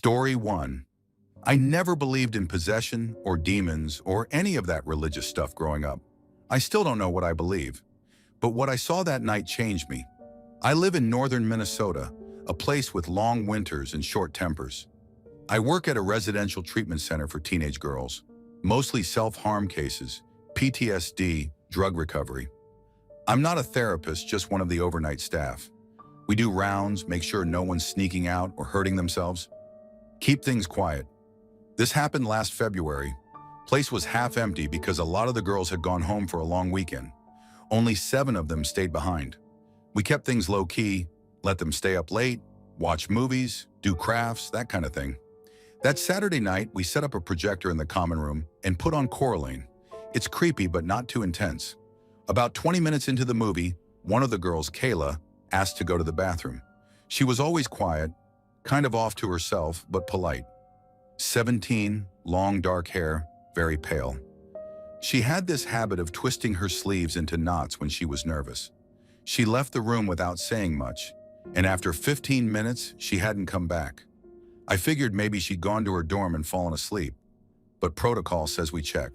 Story 1. I never believed in possession or demons or any of that religious stuff growing up. I still don't know what I believe. But what I saw that night changed me. I live in northern Minnesota, a place with long winters and short tempers. I work at a residential treatment center for teenage girls, mostly self-harm cases, PTSD, drug recovery. I'm not a therapist, just one of the overnight staff. We do rounds, make sure no one's sneaking out or hurting themselves. Keep things quiet. This happened last February. Place was half empty because a lot of the girls had gone home for a long weekend. Only 7 of them stayed behind. We kept things low-key, let them stay up late, watch movies, do crafts, that kind of thing. That Saturday night, we set up a projector in the common room and put on Coraline. It's creepy, but not too intense. About 20 minutes into the movie, one of the girls, Kayla, asked to go to the bathroom. She was always quiet, kind of off to herself, but polite. 17, long dark hair, very pale. She had this habit of twisting her sleeves into knots when she was nervous. She left the room without saying much, and after 15 minutes, she hadn't come back. I figured maybe she'd gone to her dorm and fallen asleep, but protocol says we check.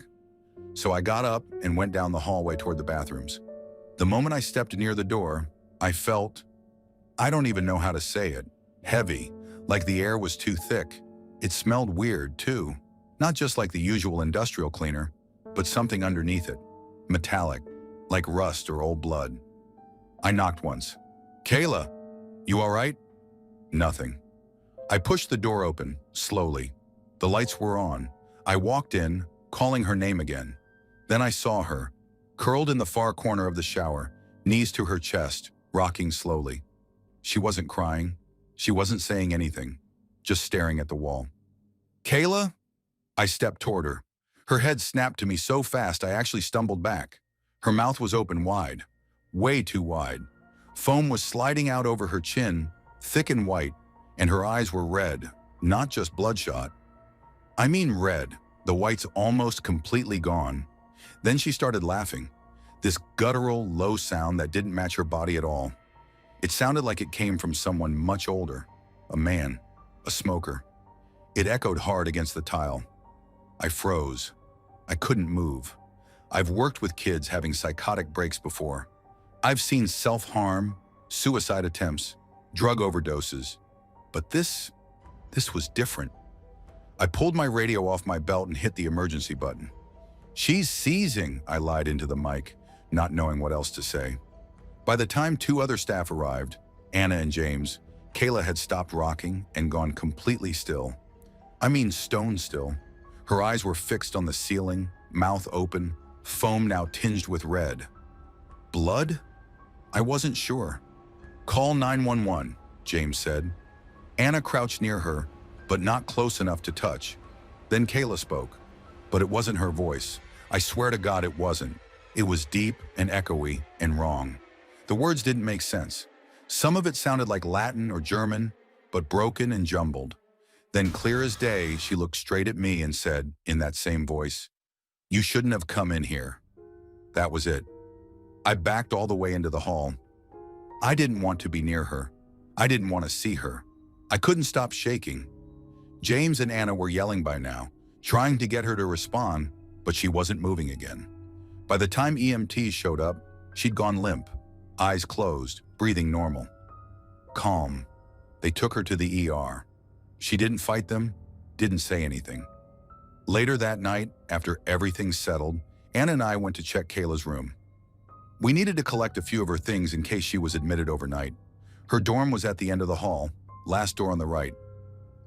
So I got up and went down the hallway toward the bathrooms. The moment I stepped near the door, I felt, I don't even know how to say it, heavy, like the air was too thick. It smelled weird, too, not just like the usual industrial cleaner, but something underneath it, metallic, like rust or old blood. I knocked once. Kayla, you all right? Nothing. I pushed the door open, slowly. The lights were on. I walked in, calling her name again. Then I saw her, curled in the far corner of the shower, knees to her chest, rocking slowly. She wasn't crying. She wasn't saying anything, just staring at the wall. Kayla? I stepped toward her. Her head snapped to me so fast I actually stumbled back. Her mouth was open wide, way too wide. Foam was sliding out over her chin, thick and white, and her eyes were red, not just bloodshot. I mean red, the whites almost completely gone. Then she started laughing, this guttural, low sound that didn't match her body at all. It sounded like it came from someone much older, a man, a smoker. It echoed hard against the tile. I froze. I couldn't move. I've worked with kids having psychotic breaks before. I've seen self-harm, suicide attempts, drug overdoses. But this was different. I pulled my radio off my belt and hit the emergency button. She's seizing, I lied into the mic, not knowing what else to say. By the time 2 other staff arrived, Anna and James, Kayla had stopped rocking and gone completely still. I mean stone still. Her eyes were fixed on the ceiling, mouth open, foam now tinged with red. Blood? I wasn't sure. Call 911, James said. Anna crouched near her, but not close enough to touch. Then Kayla spoke, but it wasn't her voice. I swear to God it wasn't. It was deep and echoey and wrong. The words didn't make sense. Some of it sounded like Latin or German, but broken and jumbled. Then clear as day, she looked straight at me and said, in that same voice, "You shouldn't have come in here." That was it. I backed all the way into the hall. I didn't want to be near her. I didn't want to see her. I couldn't stop shaking. James and Anna were yelling by now, trying to get her to respond, but she wasn't moving again. By the time EMTs showed up, she'd gone limp, eyes closed, breathing normal. Calm. They took her to the ER. She didn't fight them, didn't say anything. Later that night, after everything settled, Anna and I went to check Kayla's room. We needed to collect a few of her things in case she was admitted overnight. Her dorm was at the end of the hall, last door on the right.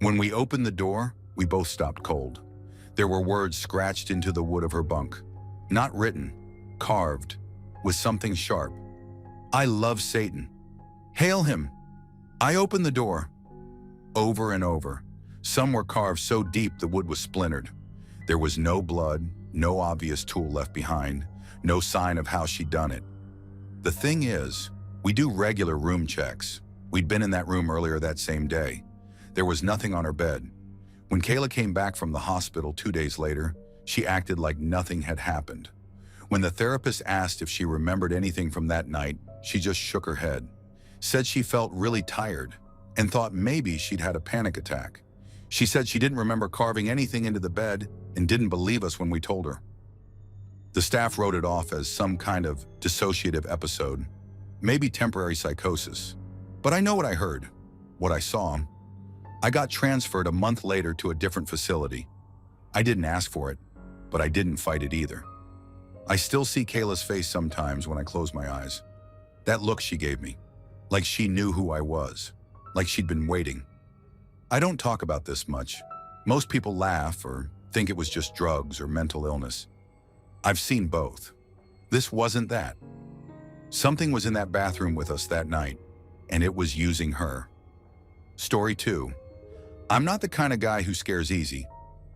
When we opened the door, we both stopped cold. There were words scratched into the wood of her bunk. Not written, carved, with something sharp. "I love Satan. Hail him." I opened the door. Over and over. Some were carved so deep the wood was splintered. There was no blood, no obvious tool left behind, no sign of how she'd done it. The thing is, we do regular room checks. We'd been in that room earlier that same day. There was nothing on her bed. When Kayla came back from the hospital 2 days later, she acted like nothing had happened. When the therapist asked if she remembered anything from that night, she just shook her head, said she felt really tired, and thought maybe she'd had a panic attack. She said she didn't remember carving anything into the bed and didn't believe us when we told her. The staff wrote it off as some kind of dissociative episode, maybe temporary psychosis. But I know what I heard, what I saw. I got transferred a month later to a different facility. I didn't ask for it, but I didn't fight it either. I still see Kayla's face sometimes when I close my eyes. That look she gave me, like she knew who I was, like she'd been waiting. I don't talk about this much. Most people laugh or think it was just drugs or mental illness. I've seen both. This wasn't that. Something was in that bathroom with us that night, and it was using her. Story 2. I'm not the kind of guy who scares easy.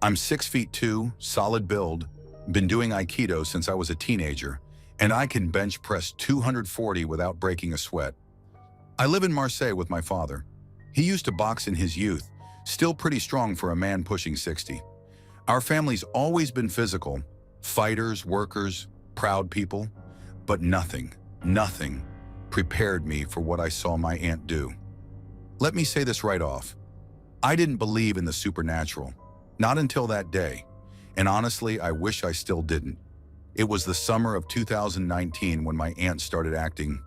I'm 6'2", solid build, been doing Aikido since I was a teenager, and I can bench press 240 without breaking a sweat. I live in Marseille with my father. He used to box in his youth, still pretty strong for a man pushing 60. Our family's always been physical, fighters, workers, proud people, but nothing prepared me for what I saw my aunt do. Let me say this right off. I didn't believe in the supernatural, not until that day, and honestly, I wish I still didn't. It was the summer of 2019 when my aunt started acting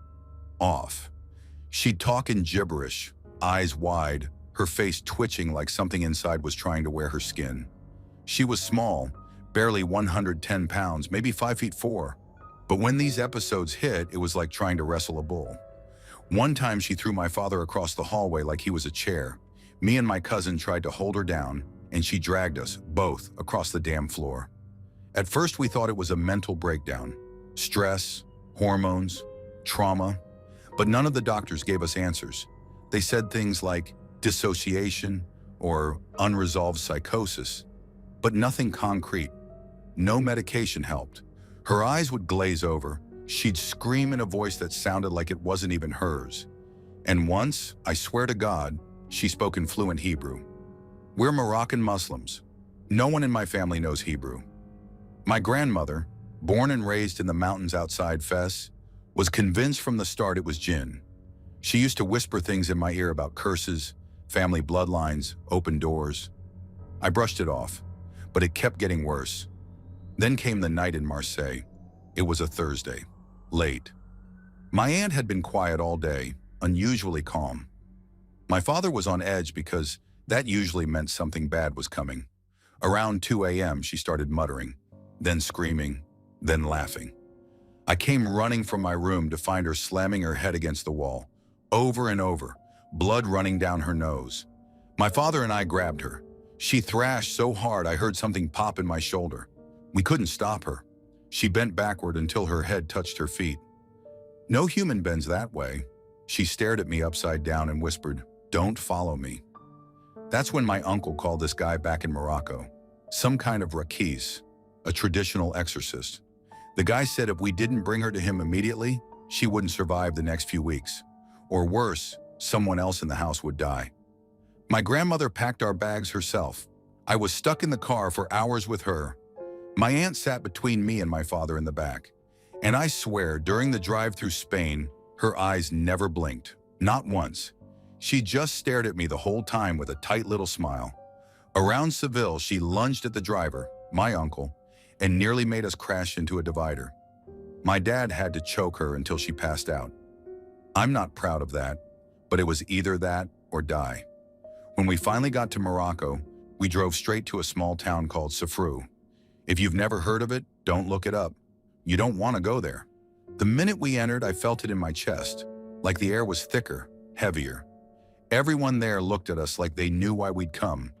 off. She'd talk in gibberish, eyes wide, her face twitching like something inside was trying to wear her skin. She was small, barely 110 pounds, maybe 5'4". But when these episodes hit, it was like trying to wrestle a bull. One time she threw my father across the hallway like he was a chair. Me and my cousin tried to hold her down, and she dragged us, both, across the damn floor. At first we thought it was a mental breakdown. Stress, hormones, trauma. But none of the doctors gave us answers. They said things like dissociation or unresolved psychosis, but nothing concrete. No medication helped. Her eyes would glaze over. She'd scream in a voice that sounded like it wasn't even hers. And once, I swear to God, she spoke in fluent Hebrew. We're Moroccan Muslims. No one in my family knows Hebrew. My grandmother, born and raised in the mountains outside Fes, was convinced from the start it was jinn. She used to whisper things in my ear about curses, family bloodlines, open doors. I brushed it off, but it kept getting worse. Then came the night in Marseille. It was a Thursday, late. My aunt had been quiet all day, unusually calm. My father was on edge because that usually meant something bad was coming. Around 2 a.m., she started muttering, then screaming, then laughing. I came running from my room to find her slamming her head against the wall, over and over, blood running down her nose. My father and I grabbed her. She thrashed so hard I heard something pop in my shoulder. We couldn't stop her. She bent backward until her head touched her feet. No human bends that way. She stared at me upside down and whispered, "Don't follow me." That's when my uncle called this guy back in Morocco, some kind of rakis, a traditional exorcist. The guy said if we didn't bring her to him immediately, she wouldn't survive the next few weeks. Or worse, someone else in the house would die. My grandmother packed our bags herself. I was stuck in the car for hours with her. My aunt sat between me and my father in the back. And I swear, during the drive through Spain, her eyes never blinked, not once. She just stared at me the whole time with a tight little smile. Around Seville, she lunged at the driver, my uncle, and nearly made us crash into a divider. My dad had to choke her until she passed out. I'm not proud of that, but it was either that or die. When we finally got to Morocco, we drove straight to a small town called Safrou. If you've never heard of it, don't look it up. You don't want to go there. The minute we entered, I felt it in my chest, like the air was thicker, heavier. Everyone there looked at us like they knew why we'd come.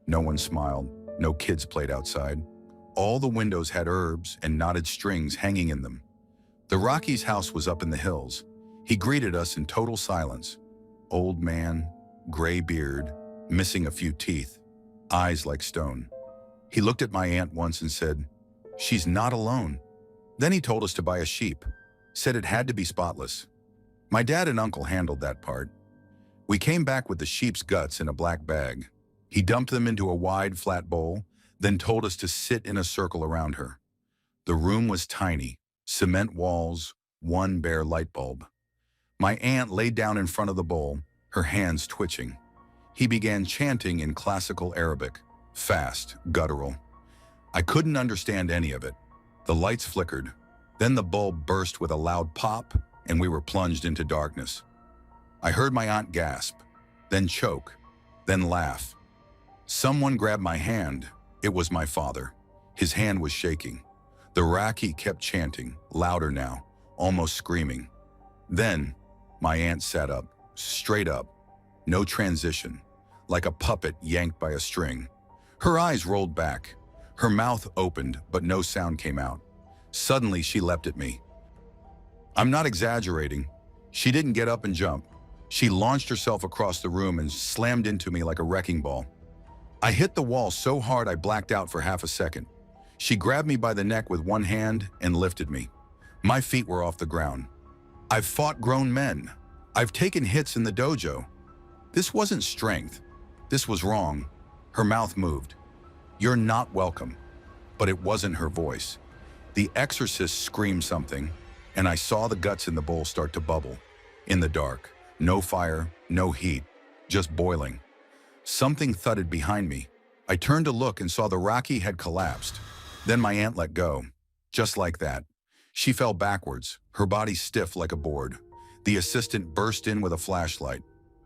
No one smiled, no kids played outside. All the windows had herbs and knotted strings hanging in them. The Rocky's house was up in the hills. He greeted us in total silence. Old man, gray beard, missing a few teeth, eyes like stone. He looked at my aunt once and said, "She's not alone." Then he told us to buy a sheep, said it had to be spotless. My dad and uncle handled that part. We came back with the sheep's guts in a black bag. He dumped them into a wide, flat bowl, then told us to sit in a circle around her. The room was tiny, cement walls, one bare light bulb. My aunt laid down in front of the bowl, her hands twitching. He began chanting in classical Arabic, fast, guttural. I couldn't understand any of it. The lights flickered. Then the bulb burst with a loud pop, and we were plunged into darkness. I heard my aunt gasp, then choke, then laugh. Someone grabbed my hand. It was my father. His hand was shaking. The Raki kept chanting, louder now, almost screaming. Then, my aunt sat up, straight up, no transition, like a puppet yanked by a string. Her eyes rolled back. Her mouth opened, but no sound came out. Suddenly, she leapt at me. I'm not exaggerating. She didn't get up and jump. She launched herself across the room and slammed into me like a wrecking ball. I hit the wall so hard I blacked out for half a second. She grabbed me by the neck with one hand and lifted me. My feet were off the ground. I've fought grown men. I've taken hits in the dojo. This wasn't strength. This was wrong. Her mouth moved. You're not welcome. But it wasn't her voice. The exorcist screamed something, and I saw the guts in the bowl start to bubble. In the dark, no fire, no heat, just boiling. Something thudded behind me. I turned to look and saw the Raki had collapsed. Then my aunt let go. Just like that. She fell backwards, her body stiff like a board. The assistant burst in with a flashlight.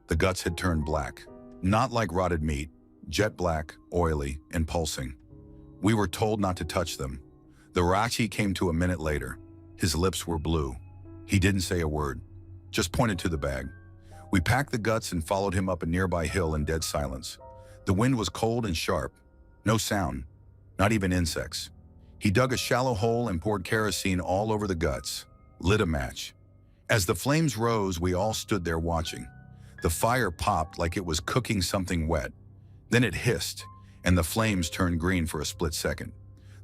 The guts had turned black. Not like rotted meat, jet black, oily, and pulsing. We were told not to touch them. The Raki came to a minute later. His lips were blue. He didn't say a word, just pointed to the bag. We packed the guts and followed him up a nearby hill in dead silence. The wind was cold and sharp. No sound, not even insects. He dug a shallow hole and poured kerosene all over the guts, lit a match. As the flames rose, we all stood there watching. The fire popped like it was cooking something wet. Then it hissed, and the flames turned green for a split second.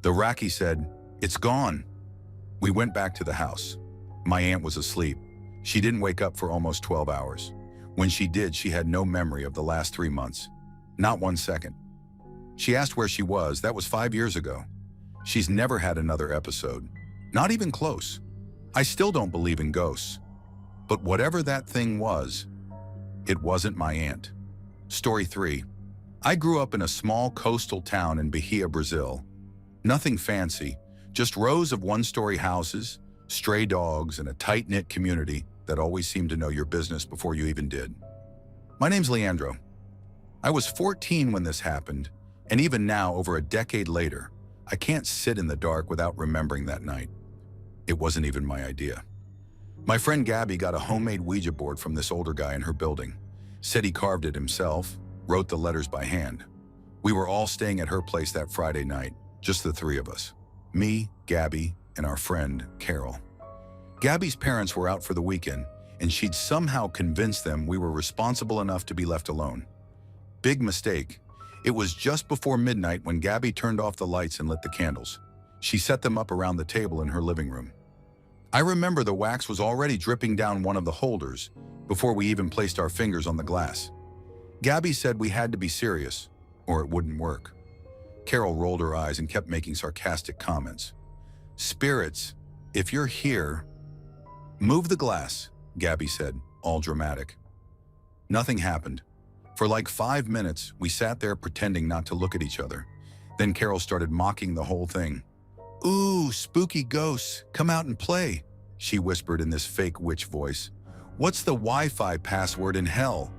The Raki said, "It's gone." We went back to the house. My aunt was asleep. She didn't wake up for almost 12 hours. When she did, she had no memory of the last 3 months. Not 1 second. She asked where she was. That was 5 years ago. She's never had another episode. Not even close. I still don't believe in ghosts. But whatever that thing was, it wasn't my aunt. Story 3. I grew up in a small coastal town in Bahia, Brazil. Nothing fancy, just rows of one-story houses, stray dogs, and a tight-knit community that always seemed to know your business before you even did. My name's Leandro. I was 14 when this happened, and even now, over a decade later, I can't sit in the dark without remembering that night. It wasn't even my idea. My friend Gabby got a homemade Ouija board from this older guy in her building. Said he carved it himself, wrote the letters by hand. We were all staying at her place that Friday night, just the 3 of us. Me, Gabby, and our friend, Carol. Gabby's parents were out for the weekend, and she'd somehow convinced them we were responsible enough to be left alone. Big mistake. It was just before midnight when Gabby turned off the lights and lit the candles. She set them up around the table in her living room. I remember the wax was already dripping down one of the holders before we even placed our fingers on the glass. Gabby said we had to be serious, or it wouldn't work. Carol rolled her eyes and kept making sarcastic comments. "Spirits, if you're here..." "Move the glass," Gabby said, all dramatic. Nothing happened. For like 5 minutes, we sat there pretending not to look at each other. Then Carol started mocking the whole thing. "Ooh, spooky ghosts, come out and play," she whispered in this fake witch voice. "What's the Wi-Fi password in hell?"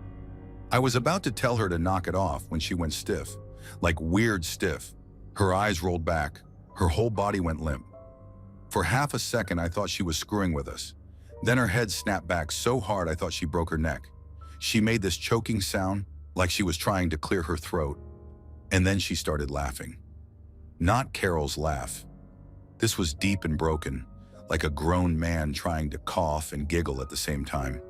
I was about to tell her to knock it off when she went stiff, like weird stiff. Her eyes rolled back, her whole body went limp. For half a second, I thought she was screwing with us. Then her head snapped back so hard I thought she broke her neck. She made this choking sound, like she was trying to clear her throat. And then she started laughing. Not Carol's laugh. This was deep and broken, like a grown man trying to cough and giggle at the same time.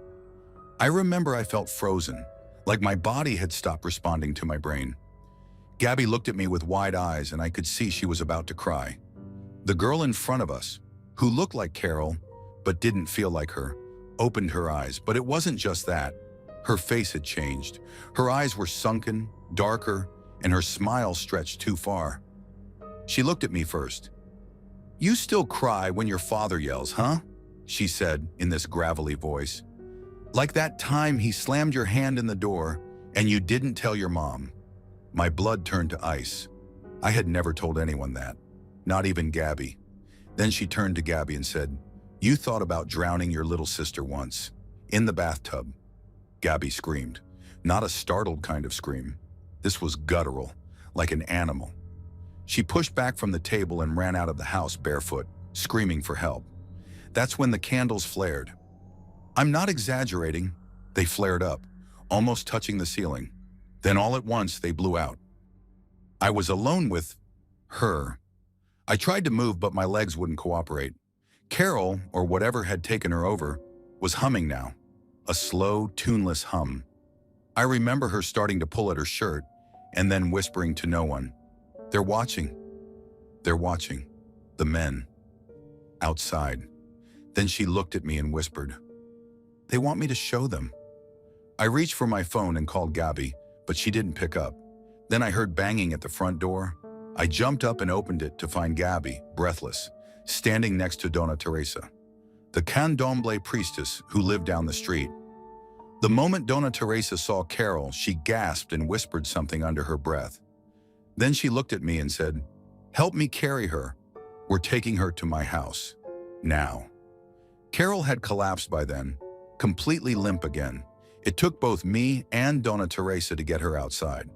I remember I felt frozen, like my body had stopped responding to my brain. Gabby looked at me with wide eyes, and I could see she was about to cry. The girl in front of us, who looked like Carol, but didn't feel like her, opened her eyes, but it wasn't just that. Her face had changed. Her eyes were sunken, darker, and her smile stretched too far. She looked at me first. "You still cry when your father yells, huh?" she said in this gravelly voice. "Like that time he slammed your hand in the door And you didn't tell your mom. My blood turned to ice. I had never told anyone that, not even Gabby. Then she turned to Gabby and said, "You thought about drowning your little sister once, in the bathtub." Gabby screamed, not a startled kind of scream. This was guttural, like an animal. She pushed back from the table and ran out of the house barefoot, screaming for help. That's when the candles flared. I'm not exaggerating. They flared up, almost touching the ceiling. Then all at once, they blew out. I was alone with her. I tried to move, but my legs wouldn't cooperate. Carol, or whatever had taken her over, was humming now, a slow, tuneless hum. I remember her starting to pull at her shirt and then whispering to no one, "They're watching. They're watching. The men. Outside." Then she looked at me and whispered, "They want me to show them." I reached for my phone and called Gabby, but she didn't pick up. Then I heard banging at the front door. I jumped up and opened it to find Gabby, breathless, standing next to Dona Teresa, the candomblé priestess who lived down the street. The moment Dona Teresa saw Carol, she gasped and whispered something under her breath. Then she looked at me and said, "Help me carry her. We're taking her to my house. Now." Carol had collapsed by then, completely limp again. It took both me and Dona Teresa to get her outside.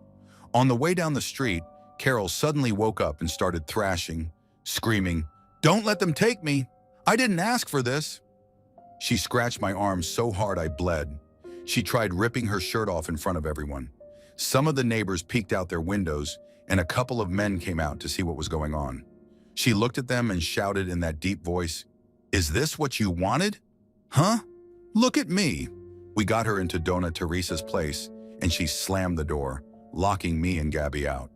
On the way down the street, Carol suddenly woke up and started thrashing, screaming, "Don't let them take me! I didn't ask for this!" She scratched my arm so hard I bled. She tried ripping her shirt off in front of everyone. Some of the neighbors peeked out their windows, and a couple of men came out to see what was going on. She looked at them and shouted in that deep voice, "Is this what you wanted? Huh? Look at me!" We got her into Dona Teresa's place, and she slammed the door, locking me and Gabby out.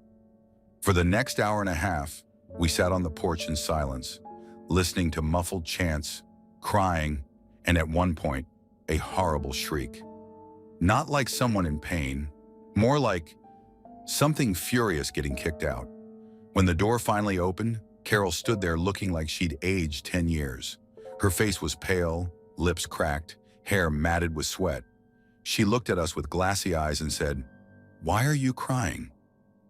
For the next hour and a half, we sat on the porch in silence, listening to muffled chants, crying, and at one point, a horrible shriek. Not like someone in pain, more like something furious getting kicked out. When the door finally opened, Carol stood there looking like she'd aged 10 years. Her face was pale, lips cracked, hair matted with sweat. She looked at us with glassy eyes and said, "Why are you crying?"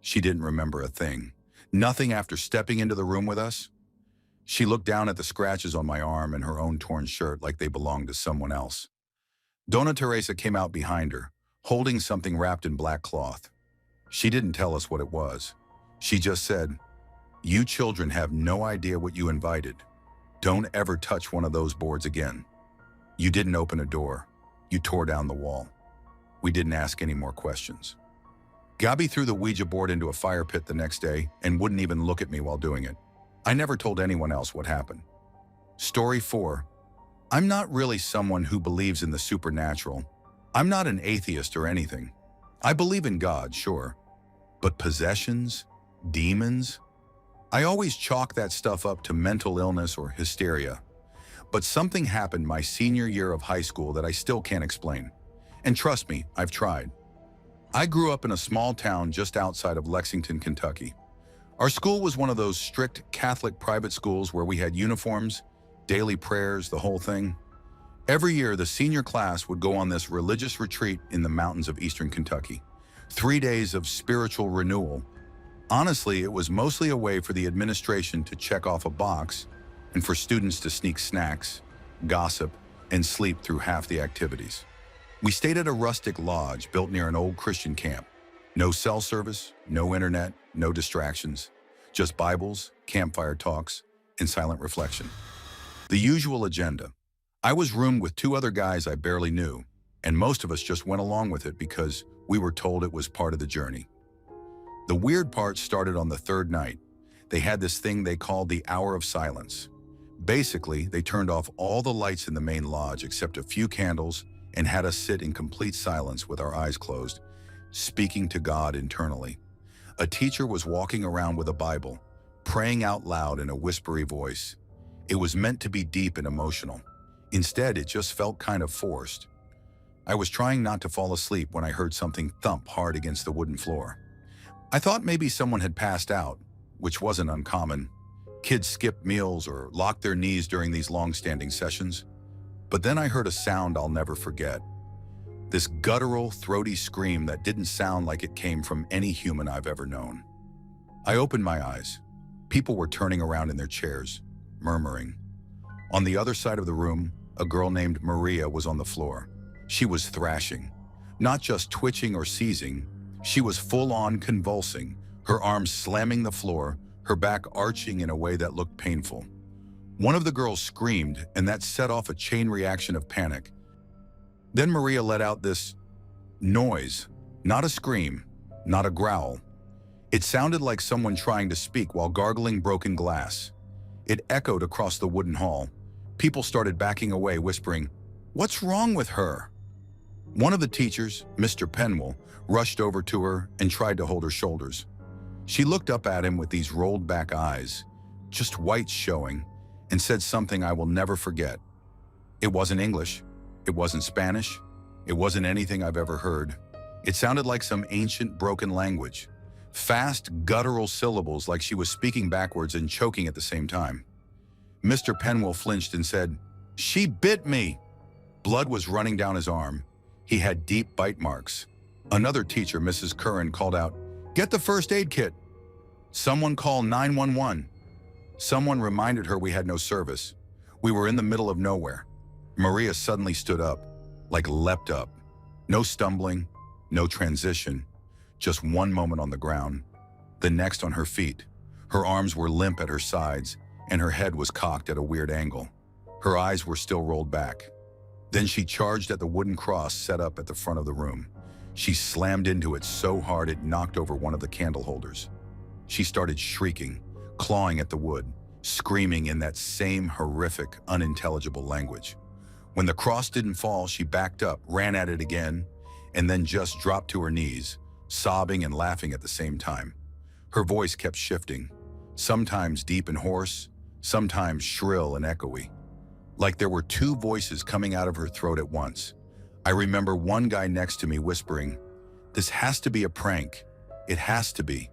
She didn't remember a thing. Nothing after stepping into the room with us. She looked down at the scratches on my arm and her own torn shirt like they belonged to someone else. Dona Teresa came out behind her, holding something wrapped in black cloth. She didn't tell us what it was. She just said, "You children have no idea what you invited. Don't ever touch one of those boards again. You didn't open a door. You tore down the wall." We didn't ask any more questions. Gabby threw the Ouija board into a fire pit the next day and wouldn't even look at me while doing it. I never told anyone else what happened. Story 4. I'm not really someone who believes in the supernatural. I'm not an atheist or anything. I believe in God, sure. But possessions? Demons? I always chalk that stuff up to mental illness or hysteria. But something happened my senior year of high school that I still can't explain. And trust me, I've tried. I grew up in a small town just outside of Lexington, Kentucky. Our school was one of those strict Catholic private schools where we had uniforms, daily prayers, the whole thing. Every year, the senior class would go on this religious retreat in the mountains of eastern Kentucky. 3 days of spiritual renewal. Honestly, it was mostly a way for the administration to check off a box and for students to sneak snacks, gossip, and sleep through half the activities. We stayed at a rustic lodge built near an old Christian camp. No cell service, no internet, no distractions. Just Bibles, campfire talks, and silent reflection. The usual agenda. I was roomed with 2 other guys I barely knew, and most of us just went along with it because we were told it was part of the journey. The weird part started on the 3rd night. They had this thing they called the hour of silence. Basically, they turned off all the lights in the main lodge except a few candles and had us sit in complete silence with our eyes closed, speaking to God internally. A teacher was walking around with a Bible, praying out loud in a whispery voice. It was meant to be deep and emotional. Instead, it just felt kind of forced. I was trying not to fall asleep when I heard something thump hard against the wooden floor. I thought maybe someone had passed out, which wasn't uncommon. Kids skipped meals or locked their knees during these long-standing sessions. But then I heard a sound I'll never forget. This guttural, throaty scream that didn't sound like it came from any human I've ever known. I opened my eyes. People were turning around in their chairs, murmuring. On the other side of the room, a girl named Maria was on the floor. She was thrashing, not just twitching or seizing, she was full-on convulsing, her arms slamming the floor, her back arching in a way that looked painful. One of the girls screamed, and that set off a chain reaction of panic. Then Maria let out this noise, not a scream, not a growl. It sounded like someone trying to speak while gargling broken glass. It echoed across the wooden hall. People started backing away, whispering, "What's wrong with her?" One of the teachers, Mr. Penwell, rushed over to her and tried to hold her shoulders. She looked up at him with these rolled back eyes, just whites showing, and said something I will never forget. It wasn't English. It wasn't Spanish. It wasn't anything I've ever heard. It sounded like some ancient broken language. Fast, guttural syllables like she was speaking backwards and choking at the same time. Mr. Penwell flinched and said, "She bit me." Blood was running down his arm. He had deep bite marks. Another teacher, Mrs. Curran, called out, "Get the first aid kit." Someone call 911. Someone reminded her we had no service. We were in the middle of nowhere. Maria suddenly stood up, like leapt up. No stumbling, no transition, just one moment on the ground, the next on her feet. Her arms were limp at her sides, and her head was cocked at a weird angle. Her eyes were still rolled back. Then she charged at the wooden cross set up at the front of the room. She slammed into it so hard it knocked over one of the candle holders. She started shrieking, clawing at the wood, screaming in that same horrific, unintelligible language. When the cross didn't fall, she backed up, ran at it again, and then just dropped to her knees, sobbing and laughing at the same time. Her voice kept shifting, sometimes deep and hoarse, sometimes shrill and echoey, like there were two voices coming out of her throat at once. I remember one guy next to me whispering, "This has to be a prank. It has to be."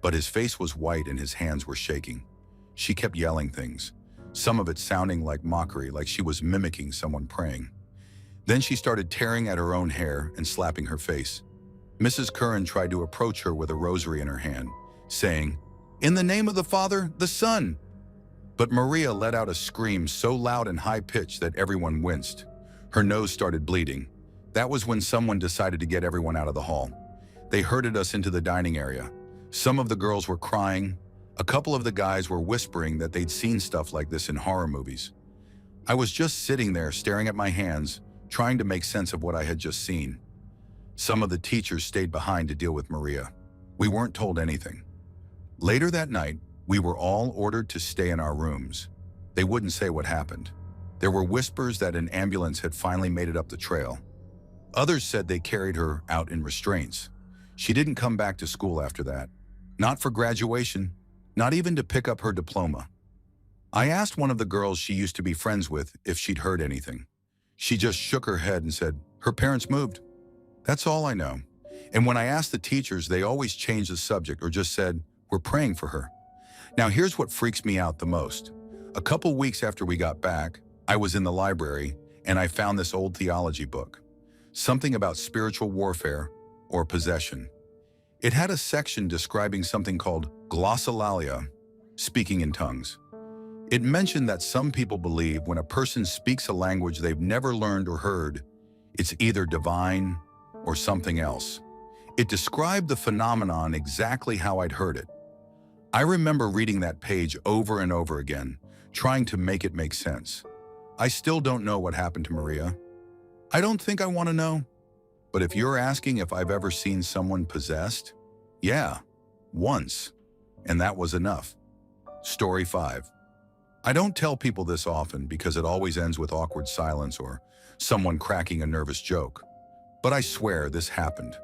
But his face was white and his hands were shaking. She kept yelling things, some of it sounding like mockery, like she was mimicking someone praying. Then she started tearing at her own hair and slapping her face. Mrs. Curran tried to approach her with a rosary in her hand, saying, "In the name of the Father, the Son." But Maria let out a scream so loud and high-pitched that everyone winced. Her nose started bleeding. That was when someone decided to get everyone out of the hall. They herded us into the dining area. Some of the girls were crying. A couple of the guys were whispering that they'd seen stuff like this in horror movies. I was just sitting there staring at my hands, trying to make sense of what I had just seen. Some of the teachers stayed behind to deal with Maria. We weren't told anything. Later that night, we were all ordered to stay in our rooms. They wouldn't say what happened. There were whispers that an ambulance had finally made it up the trail. Others said they carried her out in restraints. She didn't come back to school after that. Not for graduation, not even to pick up her diploma. I asked one of the girls she used to be friends with if she'd heard anything. She just shook her head and said, "Her parents moved." That's all I know. And when I asked the teachers, they always changed the subject or just said, "We're praying for her." Now here's what freaks me out the most. A couple weeks after we got back, I was in the library and I found this old theology book. Something about spiritual warfare or possession. It had a section describing something called glossolalia, speaking in tongues. It mentioned that some people believe when a person speaks a language they've never learned or heard, it's either divine or something else. It described the phenomenon exactly how I'd heard it. I remember reading that page over and over again, trying to make it make sense. I still don't know what happened to Maria. I don't think I want to know. But if you're asking if I've ever seen someone possessed, yeah, once, and that was enough. Story 5. I don't tell people this often because it always ends with awkward silence or someone cracking a nervous joke. But I swear this happened.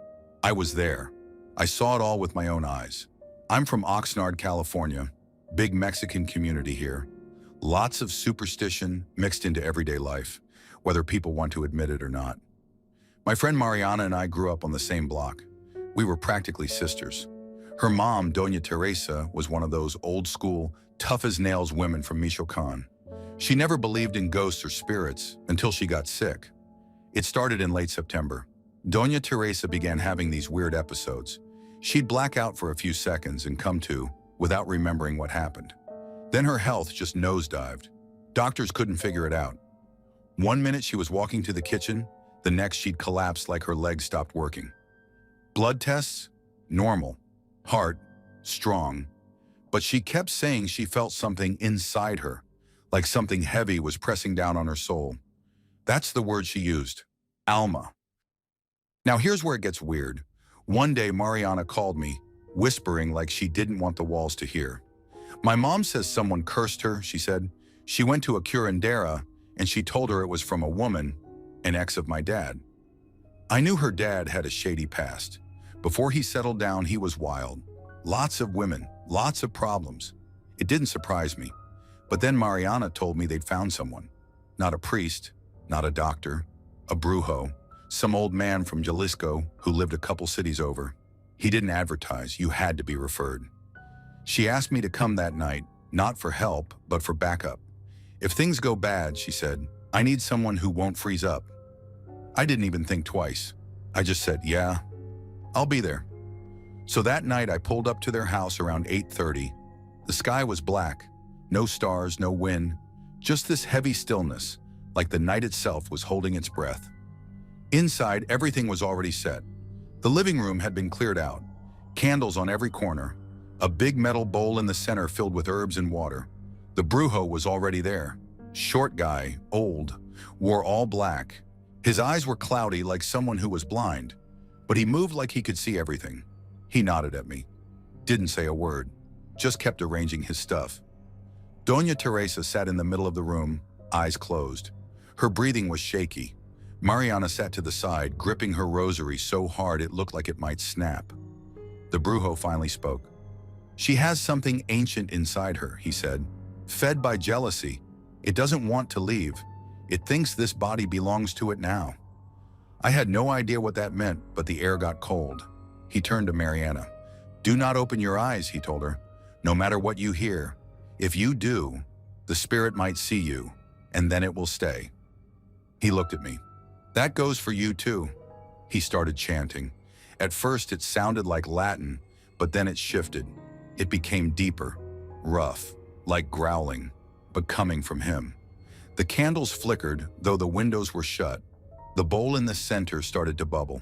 I was there. I saw it all with my own eyes. I'm from Oxnard, California, big Mexican community here. Lots of superstition mixed into everyday life, whether people want to admit it or not. My friend Mariana and I grew up on the same block. We were practically sisters. Her mom, Doña Teresa, was one of those old-school, tough-as-nails women from Michoacan. She never believed in ghosts or spirits until she got sick. It started in late September. Doña Teresa began having these weird episodes. She'd black out for a few seconds and come to without remembering what happened. Then her health just nosedived. Doctors couldn't figure it out. One minute she was walking to the kitchen, the next she'd collapsed like her legs stopped working. Blood tests? Normal. Heart? Strong. But she kept saying she felt something inside her, like something heavy was pressing down on her soul. That's the word she used. Alma. Now here's where it gets weird. One day Mariana called me, whispering like she didn't want the walls to hear. My mom says someone cursed her, she said. She went to a curandera and she told her it was from a woman, an ex of my dad. I knew her dad had a shady past. Before he settled down, he was wild. Lots of women, lots of problems. It didn't surprise me. But then Mariana told me they'd found someone. Not a priest, not a doctor, a brujo, some old man from Jalisco who lived a couple cities over. He didn't advertise, you had to be referred. She asked me to come that night, not for help, but for backup. If things go bad, she said, I need someone who won't freeze up. I didn't even think twice. I just said, yeah, I'll be there. So that night I pulled up to their house around 8:30. The sky was black, no stars, no wind, just this heavy stillness, like the night itself was holding its breath. Inside, everything was already set. The living room had been cleared out, candles on every corner, a big metal bowl in the center filled with herbs and water. The brujo was already there. Short guy, old, wore all black. His eyes were cloudy like someone who was blind, but he moved like he could see everything. He nodded at me, didn't say a word, just kept arranging his stuff. Doña Teresa sat in the middle of the room, eyes closed. Her breathing was shaky. Mariana sat to the side, gripping her rosary so hard it looked like it might snap. The brujo finally spoke. She has something ancient inside her, he said. Fed by jealousy. It doesn't want to leave. It thinks this body belongs to it now. I had no idea what that meant, but the air got cold. He turned to Mariana. Do not open your eyes, he told her. No matter what you hear. If you do, the spirit might see you, and then it will stay. He looked at me. That goes for you too. He started chanting. At first it sounded like Latin, but then it shifted. It became deeper, rough, like growling, but coming from him. The candles flickered, though the windows were shut. The bowl in the center started to bubble.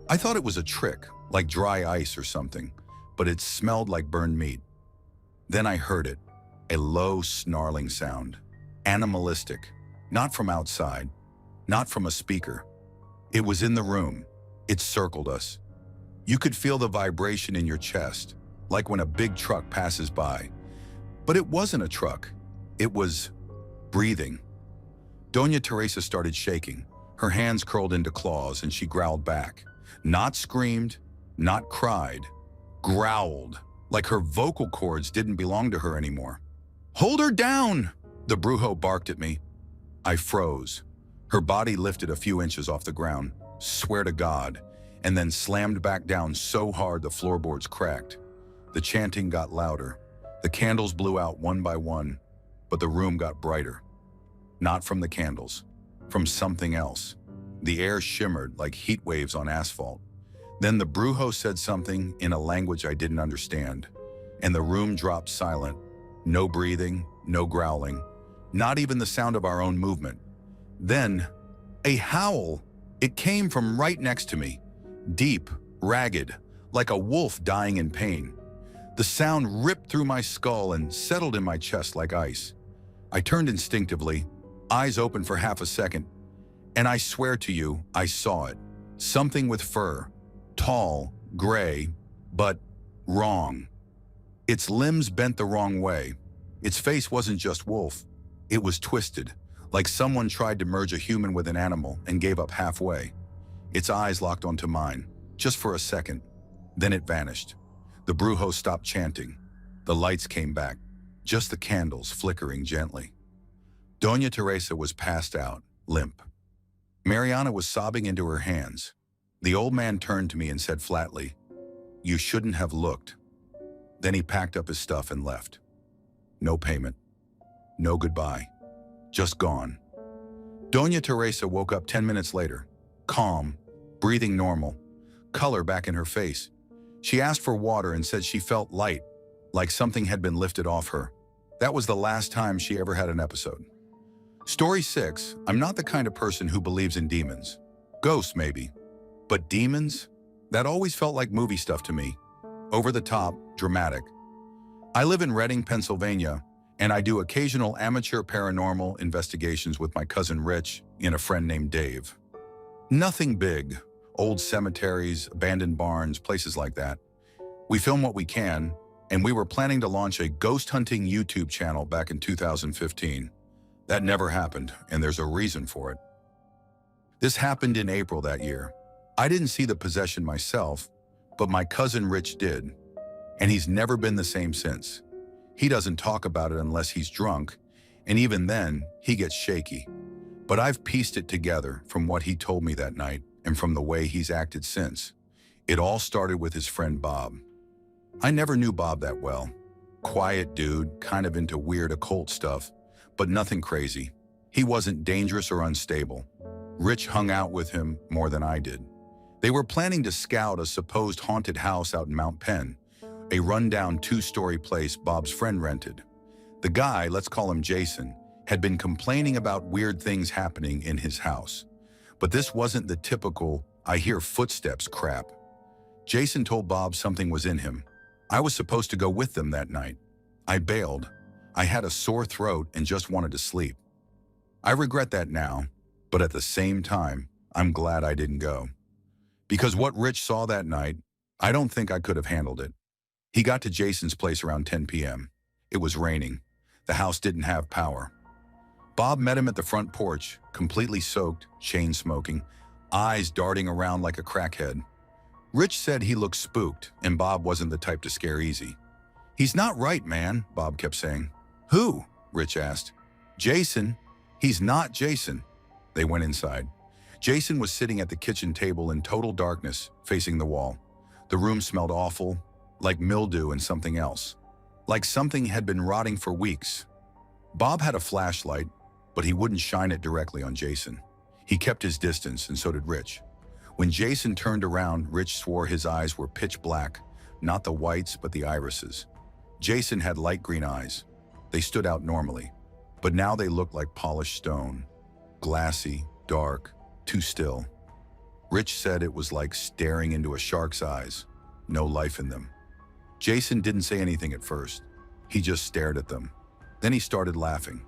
I thought it was a trick, like dry ice or something, but it smelled like burned meat. Then I heard it, a low, snarling sound, animalistic, not from outside, not from a speaker. It was in the room. It circled us. You could feel the vibration in your chest, like when a big truck passes by. But it wasn't a truck. It was breathing. Doña Teresa started shaking. Her hands curled into claws and she growled back. Not screamed, not cried, growled, like her vocal cords didn't belong to her anymore. Hold her down! The brujo barked at me. I froze. Her body lifted a few inches off the ground, swear to God, and then slammed back down so hard the floorboards cracked. The chanting got louder. The candles blew out one by one, but the room got brighter. Not from the candles, from something else. The air shimmered like heat waves on asphalt. Then the brujo said something in a language I didn't understand, and the room dropped silent. No breathing, no growling, not even the sound of our own movement. Then, a howl. It came from right next to me, deep, ragged, like a wolf dying in pain. The sound ripped through my skull and settled in my chest like ice. I turned instinctively, eyes open for half a second, and I swear to you, I saw it. Something with fur, tall, gray, but wrong. Its limbs bent the wrong way. Its face wasn't just wolf. It was twisted, like someone tried to merge a human with an animal and gave up halfway. Its eyes locked onto mine, just for a second. Then it vanished. The brujo stopped chanting. The lights came back, just the candles flickering gently. Doña Teresa was passed out, limp. Mariana was sobbing into her hands. The old man turned to me and said flatly, "You shouldn't have looked." Then he packed up his stuff and left. No payment. No goodbye. Just gone. Doña Teresa woke up 10 minutes later, calm, breathing normal, color back in her face. She asked for water and said she felt light, like something had been lifted off her. That was the last time she ever had an episode. Story 6, I'm not the kind of person who believes in demons. Ghosts, maybe. But demons? That always felt like movie stuff to me. Over the top, dramatic. I live in Reading, Pennsylvania, and I do occasional amateur paranormal investigations with my cousin Rich and a friend named Dave. Nothing big. Old cemeteries, abandoned barns, places like that. We film what we can, and we were planning to launch a ghost hunting YouTube channel back in 2015. That never happened, and there's a reason for it. This happened in April that year. I didn't see the possession myself, but my cousin Rich did, and he's never been the same since. He doesn't talk about it unless he's drunk, and even then, he gets shaky. But I've pieced it together from what he told me that night and from the way he's acted since. It all started with his friend Bob. I never knew Bob that well. Quiet dude, kind of into weird occult stuff, but nothing crazy. He wasn't dangerous or unstable. Rich hung out with him more than I did. They were planning to scout a supposed haunted house out in Mount Penn, a rundown 2-story place Bob's friend rented. The guy, let's call him Jason, had been complaining about weird things happening in his house. But this wasn't the typical, I hear footsteps crap. Jason told Bob something was in him. I was supposed to go with them that night. I bailed. I had a sore throat and just wanted to sleep. I regret that now, but at the same time, I'm glad I didn't go. Because what Rich saw that night, I don't think I could have handled it. He got to Jason's place around 10 p.m. It was raining. The house didn't have power. Bob met him at the front porch, completely soaked, chain smoking, eyes darting around like a crackhead. Rich said he looked spooked, and Bob wasn't the type to scare easy. He's not right, man, Bob kept saying. Who? Rich asked. Jason. He's not Jason. They went inside. Jason was sitting at the kitchen table in total darkness, facing the wall. The room smelled awful, like mildew and something else. Like something had been rotting for weeks. Bob had a flashlight, but he wouldn't shine it directly on Jason. He kept his distance, and so did Rich. When Jason turned around, Rich swore his eyes were pitch black, not the whites, but the irises. Jason had light green eyes. They stood out normally, but now they looked like polished stone. Glassy, dark, too still. Rich said it was like staring into a shark's eyes, no life in them. Jason didn't say anything at first. He just stared at them. Then he started laughing.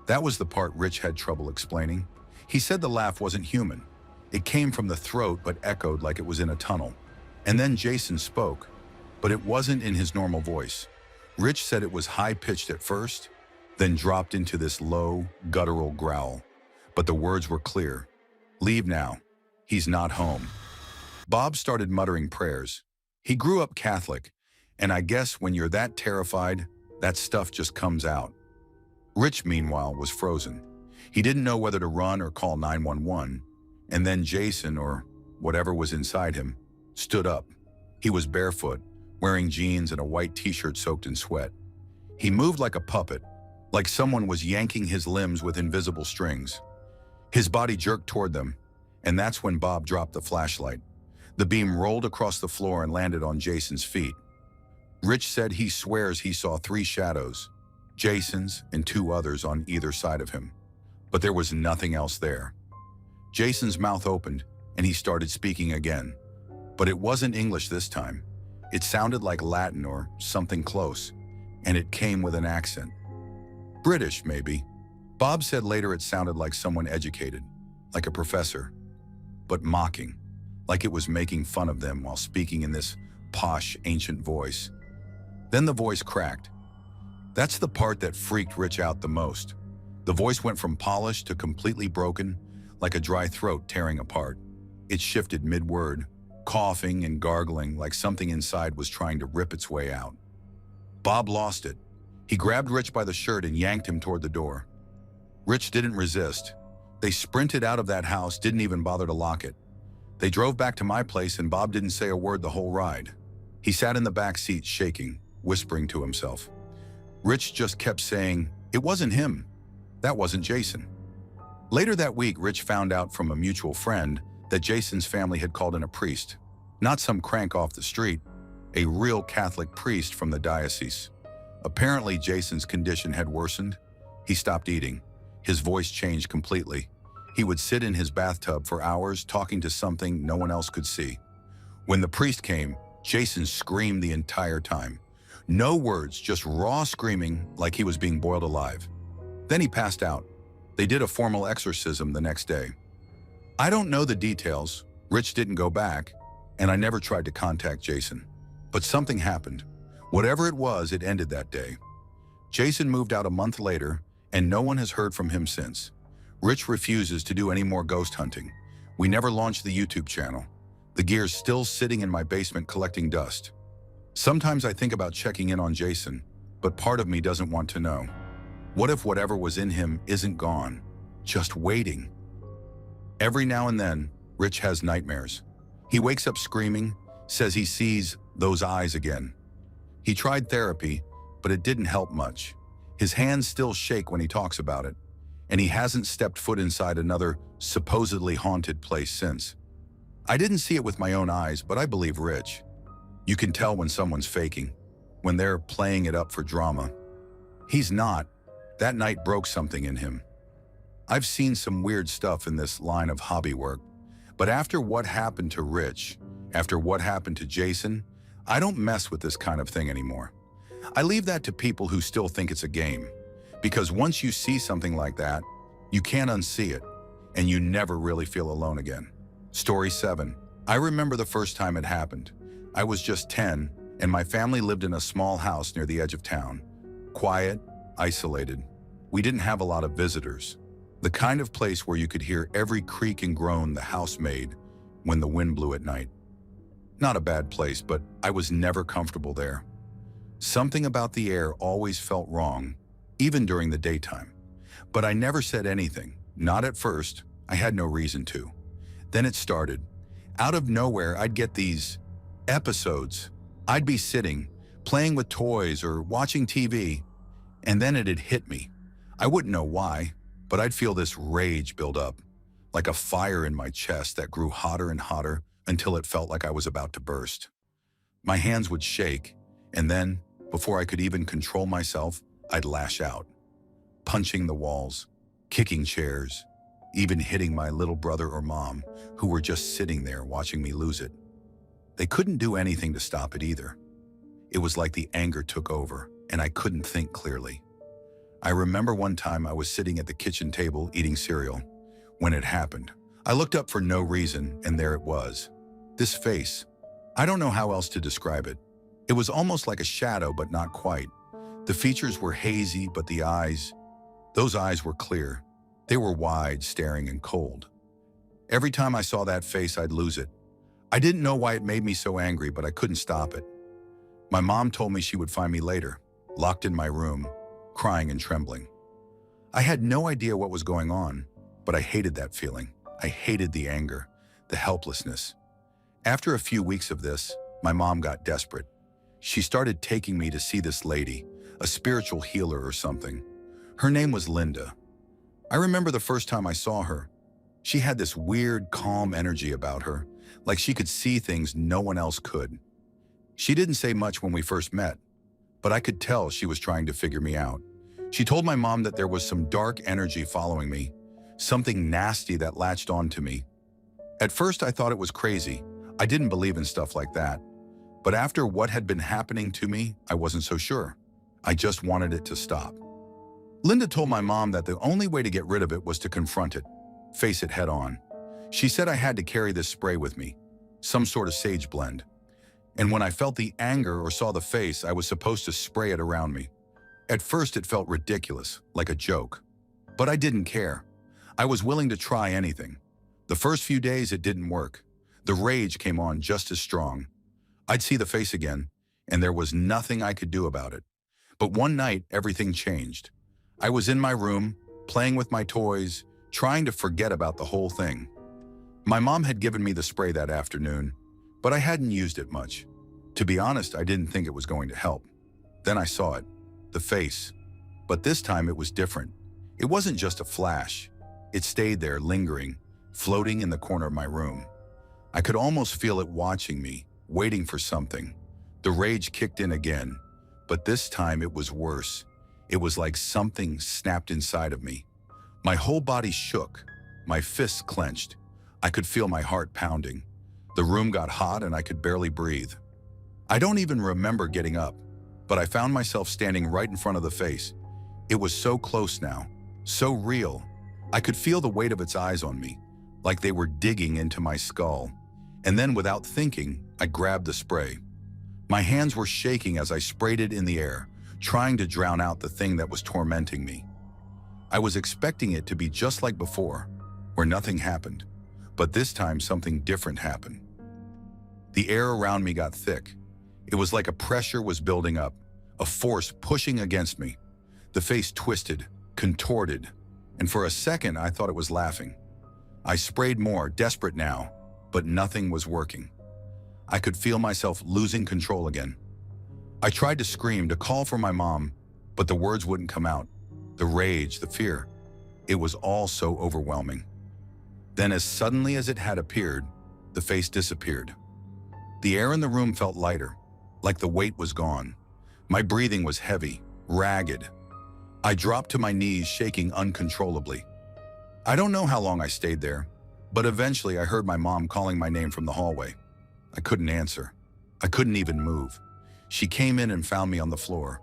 That was the part Rich had trouble explaining. He said the laugh wasn't human. It came from the throat but echoed like it was in a tunnel. And then Jason spoke, but it wasn't in his normal voice. Rich said it was high-pitched at first, then dropped into this low, guttural growl. But the words were clear. Leave now. He's not home. Bob started muttering prayers. He grew up Catholic, and I guess when you're that terrified, that stuff just comes out. Rich, meanwhile, was frozen. He didn't know whether to run or call 911, and then Jason, or whatever was inside him, stood up. He was barefoot, wearing jeans and a white t-shirt soaked in sweat. He moved like a puppet, like someone was yanking his limbs with invisible strings. His body jerked toward them, and that's when Bob dropped the flashlight. The beam rolled across the floor and landed on Jason's feet. Rich said he swears he saw 3 shadows, Jason's and 2 others on either side of him. But there was nothing else there. Jason's mouth opened, and he started speaking again. But it wasn't English this time. It sounded like Latin or something close, and it came with an accent. British, maybe. Bob said later it sounded like someone educated, like a professor, but mocking, like it was making fun of them while speaking in this posh, ancient voice. Then the voice cracked. That's the part that freaked Rich out the most. The voice went from polished to completely broken, like a dry throat tearing apart. It shifted mid-word, coughing and gargling like something inside was trying to rip its way out. Bob lost it. He grabbed Rich by the shirt and yanked him toward the door. Rich didn't resist. They sprinted out of that house, didn't even bother to lock it. They drove back to my place and Bob didn't say a word the whole ride. He sat in the back seat shaking, whispering to himself. Rich just kept saying, it wasn't him. That wasn't Jason. Later that week, Rich found out from a mutual friend that Jason's family had called in a priest, not some crank off the street, a real Catholic priest from the diocese. Apparently, Jason's condition had worsened. He stopped eating. His voice changed completely. He would sit in his bathtub for hours talking to something no one else could see. When the priest came, Jason screamed the entire time. No words, just raw screaming like he was being boiled alive. Then he passed out. They did a formal exorcism the next day. I don't know the details. Rich didn't go back, and I never tried to contact Jason. But something happened. Whatever it was, it ended that day. Jason moved out a month later, and no one has heard from him since. Rich refuses to do any more ghost hunting. We never launched the YouTube channel. The gear's still sitting in my basement collecting dust. Sometimes I think about checking in on Jason, but part of me doesn't want to know. What if whatever was in him isn't gone, just waiting? Every now and then, Rich has nightmares. He wakes up screaming, says he sees those eyes again. He tried therapy, but it didn't help much. His hands still shake when he talks about it, and he hasn't stepped foot inside another supposedly haunted place since. I didn't see it with my own eyes, but I believe Rich. You can tell when someone's faking, when they're playing it up for drama. He's not. That night broke something in him. I've seen some weird stuff in this line of hobby work, but after what happened to Rich, after what happened to Jason, I don't mess with this kind of thing anymore. I leave that to people who still think it's a game, because once you see something like that, you can't unsee it, and you never really feel alone again. Story 7. I remember the first time it happened. I was just 10, and my family lived in a small house near the edge of town. Quiet, isolated. We didn't have a lot of visitors. The kind of place where you could hear every creak and groan the house made when the wind blew at night. Not a bad place, but I was never comfortable there. Something about the air always felt wrong, even during the daytime. But I never said anything, not at first. I had no reason to. Then it started. Out of nowhere, I'd get these episodes. I'd be sitting, playing with toys or watching TV, and then it'd hit me. I wouldn't know why, but I'd feel this rage build up, like a fire in my chest that grew hotter and hotter until it felt like I was about to burst. My hands would shake, and then, before I could even control myself, I'd lash out, punching the walls, kicking chairs, even hitting my little brother or mom, who were just sitting there watching me lose it. They couldn't do anything to stop it either. It was like the anger took over, and I couldn't think clearly. I remember one time I was sitting at the kitchen table eating cereal. When it happened, I looked up for no reason, and there it was. This face. I don't know how else to describe it. It was almost like a shadow, but not quite. The features were hazy, but the eyes, those eyes were clear. They were wide, staring, and cold. Every time I saw that face, I'd lose it. I didn't know why it made me so angry, but I couldn't stop it. My mom told me she would find me later, locked in my room, crying and trembling. I had no idea what was going on, but I hated that feeling. I hated the anger, the helplessness. After a few weeks of this, my mom got desperate. She started taking me to see this lady, a spiritual healer or something. Her name was Linda. I remember the first time I saw her. She had this weird, calm energy about her, like she could see things no one else could. She didn't say much when we first met, but I could tell she was trying to figure me out. She told my mom that there was some dark energy following me, something nasty that latched onto me. At first, I thought it was crazy. I didn't believe in stuff like that. But after what had been happening to me, I wasn't so sure. I just wanted it to stop. Linda told my mom that the only way to get rid of it was to confront it, face it head on. She said I had to carry this spray with me, some sort of sage blend. And when I felt the anger or saw the face, I was supposed to spray it around me. At first, it felt ridiculous, like a joke. But I didn't care. I was willing to try anything. The first few days, it didn't work. The rage came on just as strong. I'd see the face again, and there was nothing I could do about it. But one night, everything changed. I was in my room, playing with my toys, trying to forget about the whole thing. My mom had given me the spray that afternoon, but I hadn't used it much. To be honest, I didn't think it was going to help. Then I saw it, the face. But this time it was different. It wasn't just a flash. It stayed there, lingering, floating in the corner of my room. I could almost feel it watching me, waiting for something. The rage kicked in again, but this time it was worse. It was like something snapped inside of me. My whole body shook, my fists clenched. I could feel my heart pounding. The room got hot and I could barely breathe. I don't even remember getting up, but I found myself standing right in front of the face. It was so close now, so real. I could feel the weight of its eyes on me, like they were digging into my skull. And then without thinking, I grabbed the spray. My hands were shaking as I sprayed it in the air, trying to drown out the thing that was tormenting me. I was expecting it to be just like before, where nothing happened, but this time something different happened. The air around me got thick. It was like a pressure was building up, a force pushing against me. The face twisted, contorted, and for a second I thought it was laughing. I sprayed more, desperate now, but nothing was working. I could feel myself losing control again. I tried to scream, to call for my mom, but the words wouldn't come out. The rage, the fear, it was all so overwhelming. Then as suddenly as it had appeared, the face disappeared. The air in the room felt lighter, like the weight was gone. My breathing was heavy, ragged. I dropped to my knees, shaking uncontrollably. I don't know how long I stayed there, but eventually I heard my mom calling my name from the hallway. I couldn't answer. I couldn't even move. She came in and found me on the floor.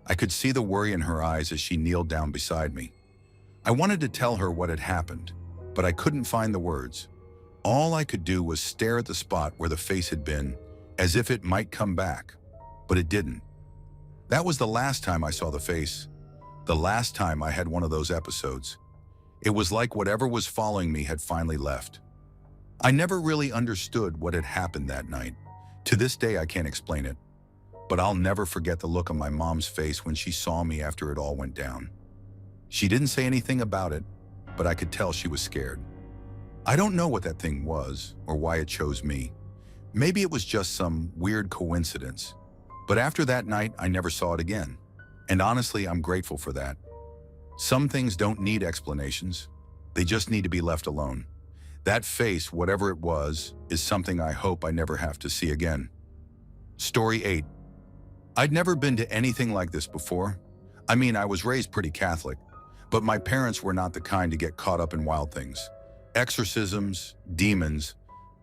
I could see the worry in her eyes as she kneeled down beside me. I wanted to tell her what had happened, but I couldn't find the words. All I could do was stare at the spot where the face had been, as if it might come back, but it didn't. That was the last time I saw the face, the last time I had one of those episodes. It was like whatever was following me had finally left. I never really understood what had happened that night. To this day, I can't explain it, but I'll never forget the look on my mom's face when she saw me after it all went down. She didn't say anything about it, but I could tell she was scared. I don't know what that thing was or why it chose me. Maybe it was just some weird coincidence. But after that night, I never saw it again. And honestly, I'm grateful for that. Some things don't need explanations. They just need to be left alone. That face, whatever it was, is something I hope I never have to see again. Story 8. I'd never been to anything like this before. I mean, I was raised pretty Catholic, but my parents were not the kind to get caught up in wild things. Exorcisms, demons,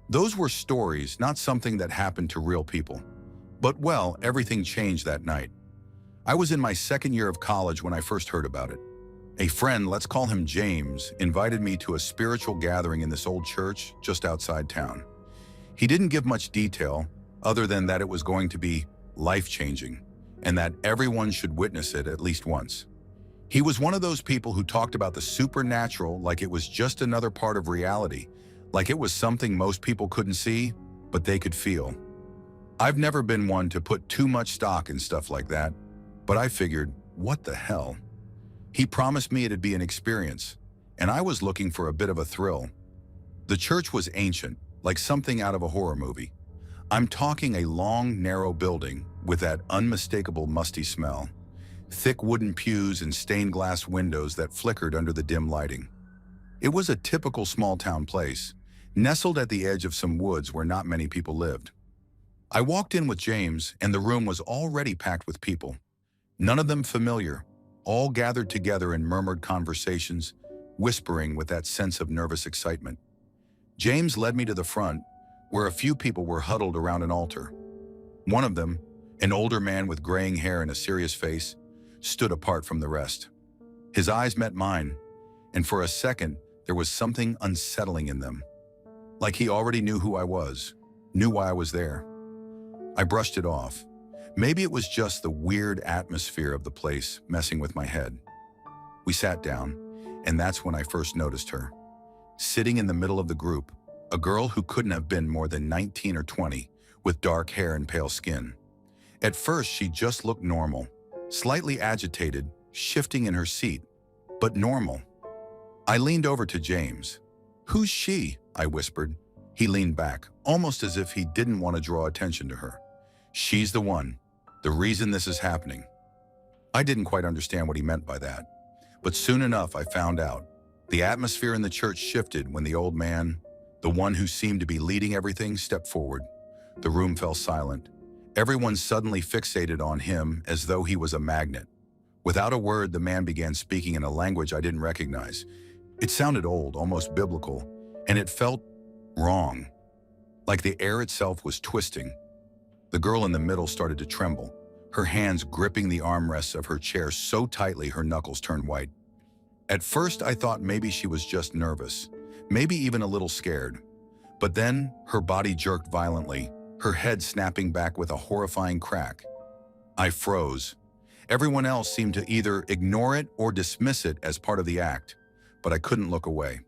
those were stories, not something that happened to real people. But well, everything changed that night. I was in my second year of college when I first heard about it. A friend, let's call him James, invited me to a spiritual gathering in this old church just outside town. He didn't give much detail, other than that it was going to be life-changing, and that everyone should witness it at least once. He was one of those people who talked about the supernatural like it was just another part of reality, like it was something most people couldn't see, but they could feel. I've never been one to put too much stock in stuff like that, but I figured, what the hell? He promised me it'd be an experience, and I was looking for a bit of a thrill. The church was ancient, like something out of a horror movie. I'm talking a long, narrow building with that unmistakable musty smell, thick wooden pews and stained glass windows that flickered under the dim lighting. It was a typical small-town place, nestled at the edge of some woods where not many people lived. I walked in with James, and the room was already packed with people. None of them familiar, all gathered together in murmured conversations, whispering with that sense of nervous excitement. James led me to the front, where a few people were huddled around an altar. One of them, an older man with graying hair and a serious face, stood apart from the rest. His eyes met mine, and for a second, there was something unsettling in them. Like he already knew who I was, knew why I was there. I brushed it off. Maybe it was just the weird atmosphere of the place messing with my head. We sat down, and that's when I first noticed her. Sitting in the middle of the group, a girl who couldn't have been more than 19 or 20, with dark hair and pale skin. At first, she just looked normal, slightly agitated, shifting in her seat, but normal. I leaned over to James. "Who's she?" I whispered. He leaned back, almost as if he didn't want to draw attention to her. "She's the one, the reason this is happening." I didn't quite understand what he meant by that, but soon enough I found out. The atmosphere in the church shifted when the old man, the one who seemed to be leading everything, stepped forward. The room fell silent. Everyone suddenly fixated on him as though he was a magnet. Without a word, the man began speaking in a language I didn't recognize. It sounded old, almost biblical, and it felt wrong, like the air itself was twisting. The girl in the middle started to tremble, her hands gripping the armrests of her chair so tightly her knuckles turned white. At first, I thought maybe she was just nervous, maybe even a little scared. But then, her body jerked violently, her head snapping back with a horrifying crack. I froze. Everyone else seemed to either ignore it or dismiss it as part of the act, but I couldn't look away.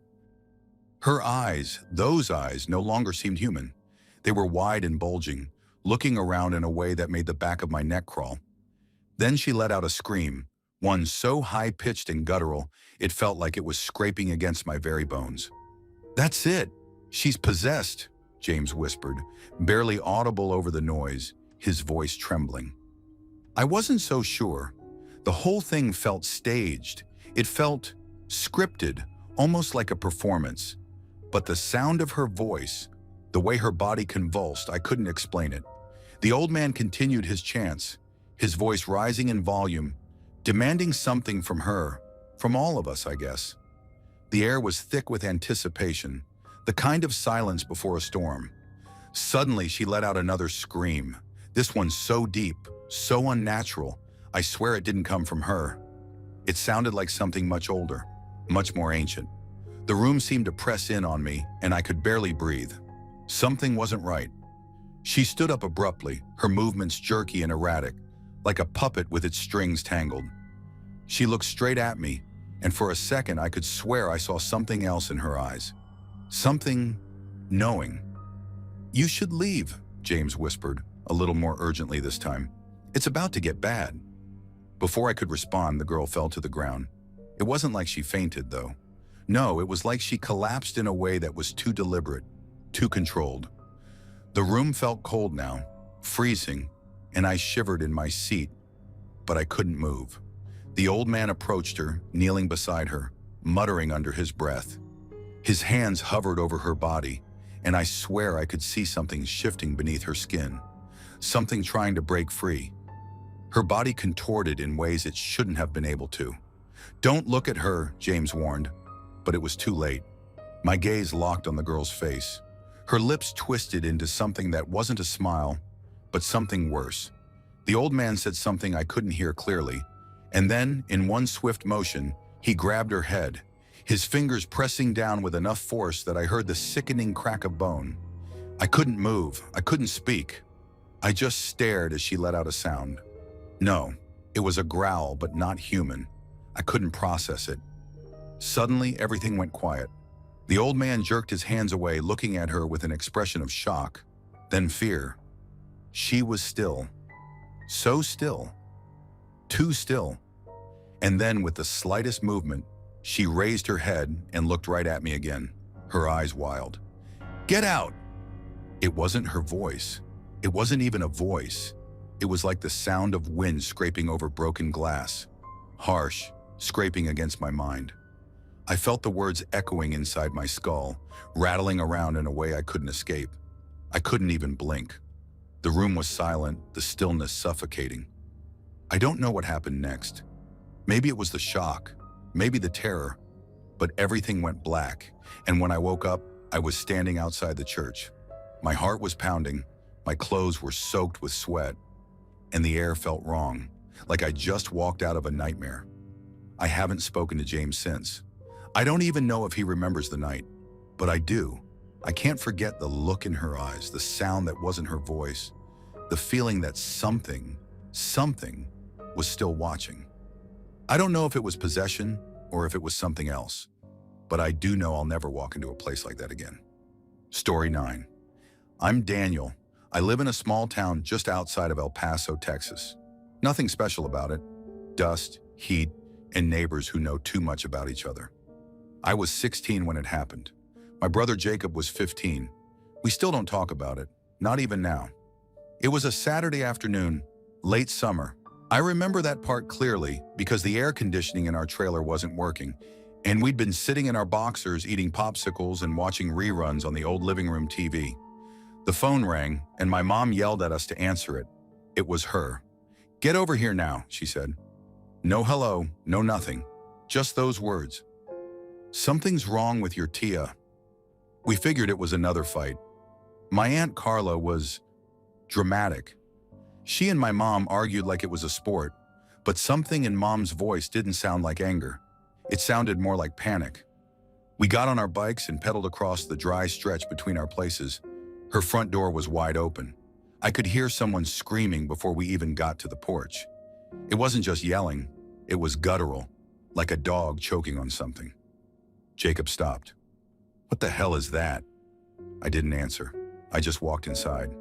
Her eyes, those eyes, no longer seemed human. They were wide and bulging, looking around in a way that made the back of my neck crawl. Then she let out a scream, one so high-pitched and guttural, it felt like it was scraping against my very bones. "That's it. She's possessed," James whispered, barely audible over the noise, his voice trembling. I wasn't so sure. The whole thing felt staged. It felt scripted, almost like a performance. But the sound of her voice, the way her body convulsed, I couldn't explain it. The old man continued his chants, his voice rising in volume, demanding something from her, from all of us, I guess. The air was thick with anticipation, the kind of silence before a storm. Suddenly, she let out another scream, this one so deep, so unnatural, I swear it didn't come from her. It sounded like something much older, much more ancient. The room seemed to press in on me, and I could barely breathe. Something wasn't right. She stood up abruptly, her movements jerky and erratic, like a puppet with its strings tangled. She looked straight at me, and for a second I could swear I saw something else in her eyes. Something knowing. "You should leave," James whispered, a little more urgently this time. "It's about to get bad." Before I could respond, the girl fell to the ground. It wasn't like she fainted, though. No, it was like she collapsed in a way that was too deliberate, too controlled. The room felt cold now, freezing, and I shivered in my seat, but I couldn't move. The old man approached her, kneeling beside her, muttering under his breath. His hands hovered over her body, and I swear I could see something shifting beneath her skin, something trying to break free. Her body contorted in ways it shouldn't have been able to. "Don't look at her," James warned, but it was too late. My gaze locked on the girl's face. Her lips twisted into something that wasn't a smile, but something worse. The old man said something I couldn't hear clearly, and then, in one swift motion, he grabbed her head, his fingers pressing down with enough force that I heard the sickening crack of bone. I couldn't move, I couldn't speak. I just stared as she let out a sound. No, it was a growl, but not human. I couldn't process it. Suddenly, everything went quiet. The old man jerked his hands away, looking at her with an expression of shock, then fear. She was still. So still. Too still. And then, with the slightest movement, she raised her head and looked right at me again, her eyes wild. "Get out!" It wasn't her voice. It wasn't even a voice. It was like the sound of wind scraping over broken glass, harsh, scraping against my mind. I felt the words echoing inside my skull, rattling around in a way I couldn't escape. I couldn't even blink. The room was silent, the stillness suffocating. I don't know what happened next. Maybe it was the shock, maybe the terror, but everything went black, and when I woke up, I was standing outside the church. My heart was pounding, my clothes were soaked with sweat, and the air felt wrong, like I just walked out of a nightmare. I haven't spoken to James since. I don't even know if he remembers the night, but I do. I can't forget the look in her eyes, the sound that wasn't her voice, the feeling that something was still watching. I don't know if it was possession or if it was something else, but I do know I'll never walk into a place like that again. Story 9. I'm Daniel. I live in a small town just outside of El Paso, Texas. Nothing special about it. Dust, heat, and neighbors who know too much about each other. I was 16 when it happened. My brother Jacob was 15. We still don't talk about it, not even now. It was a Saturday afternoon, late summer. I remember that part clearly because the air conditioning in our trailer wasn't working, And we'd been sitting in our boxers eating popsicles and watching reruns on the old living room TV. The phone rang, and my mom yelled at us to answer it. It was her. "Get over here now," she said. No hello, no nothing. Just those words. "Something's wrong with your Tia." We figured it was another fight. My Aunt Carla was dramatic. She and my mom argued like it was a sport, but something in Mom's voice didn't sound like anger. It sounded more like panic. We got on our bikes and pedaled across the dry stretch between our places. Her front door was wide open. I could hear someone screaming before we even got to the porch. It wasn't just yelling, it was guttural, like a dog choking on something. Jacob stopped. "What the hell is that?" I didn't answer. I just walked inside.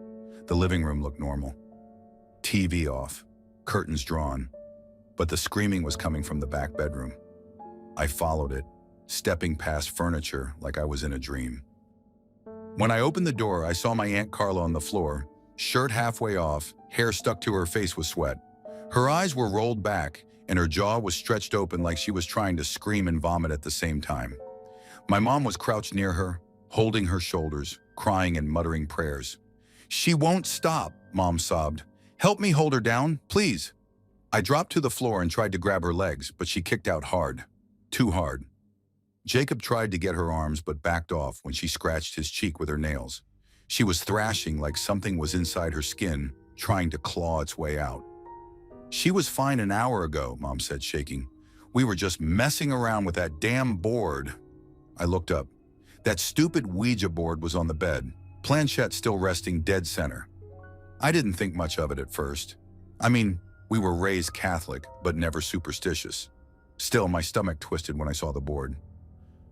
The living room looked normal. TV off, curtains drawn, but the screaming was coming from the back bedroom. I followed it, stepping past furniture like I was in a dream. When I opened the door, I saw my Aunt Carla on the floor, shirt halfway off, hair stuck to her face with sweat. Her eyes were rolled back, and her jaw was stretched open like she was trying to scream and vomit at the same time. My mom was crouched near her, holding her shoulders, crying and muttering prayers. "She won't stop," Mom sobbed. "Help me hold her down, please." I dropped to the floor and tried to grab her legs, but she kicked out hard. Too hard. Jacob tried to get her arms but backed off when she scratched his cheek with her nails. She was thrashing like something was inside her skin, trying to claw its way out. "She was fine an hour ago," Mom said, shaking. "We were just messing around with that damn board." I looked up. That stupid Ouija board was on the bed, planchette still resting dead center. I didn't think much of it at first. I mean, we were raised Catholic, but never superstitious. Still, my stomach twisted when I saw the board.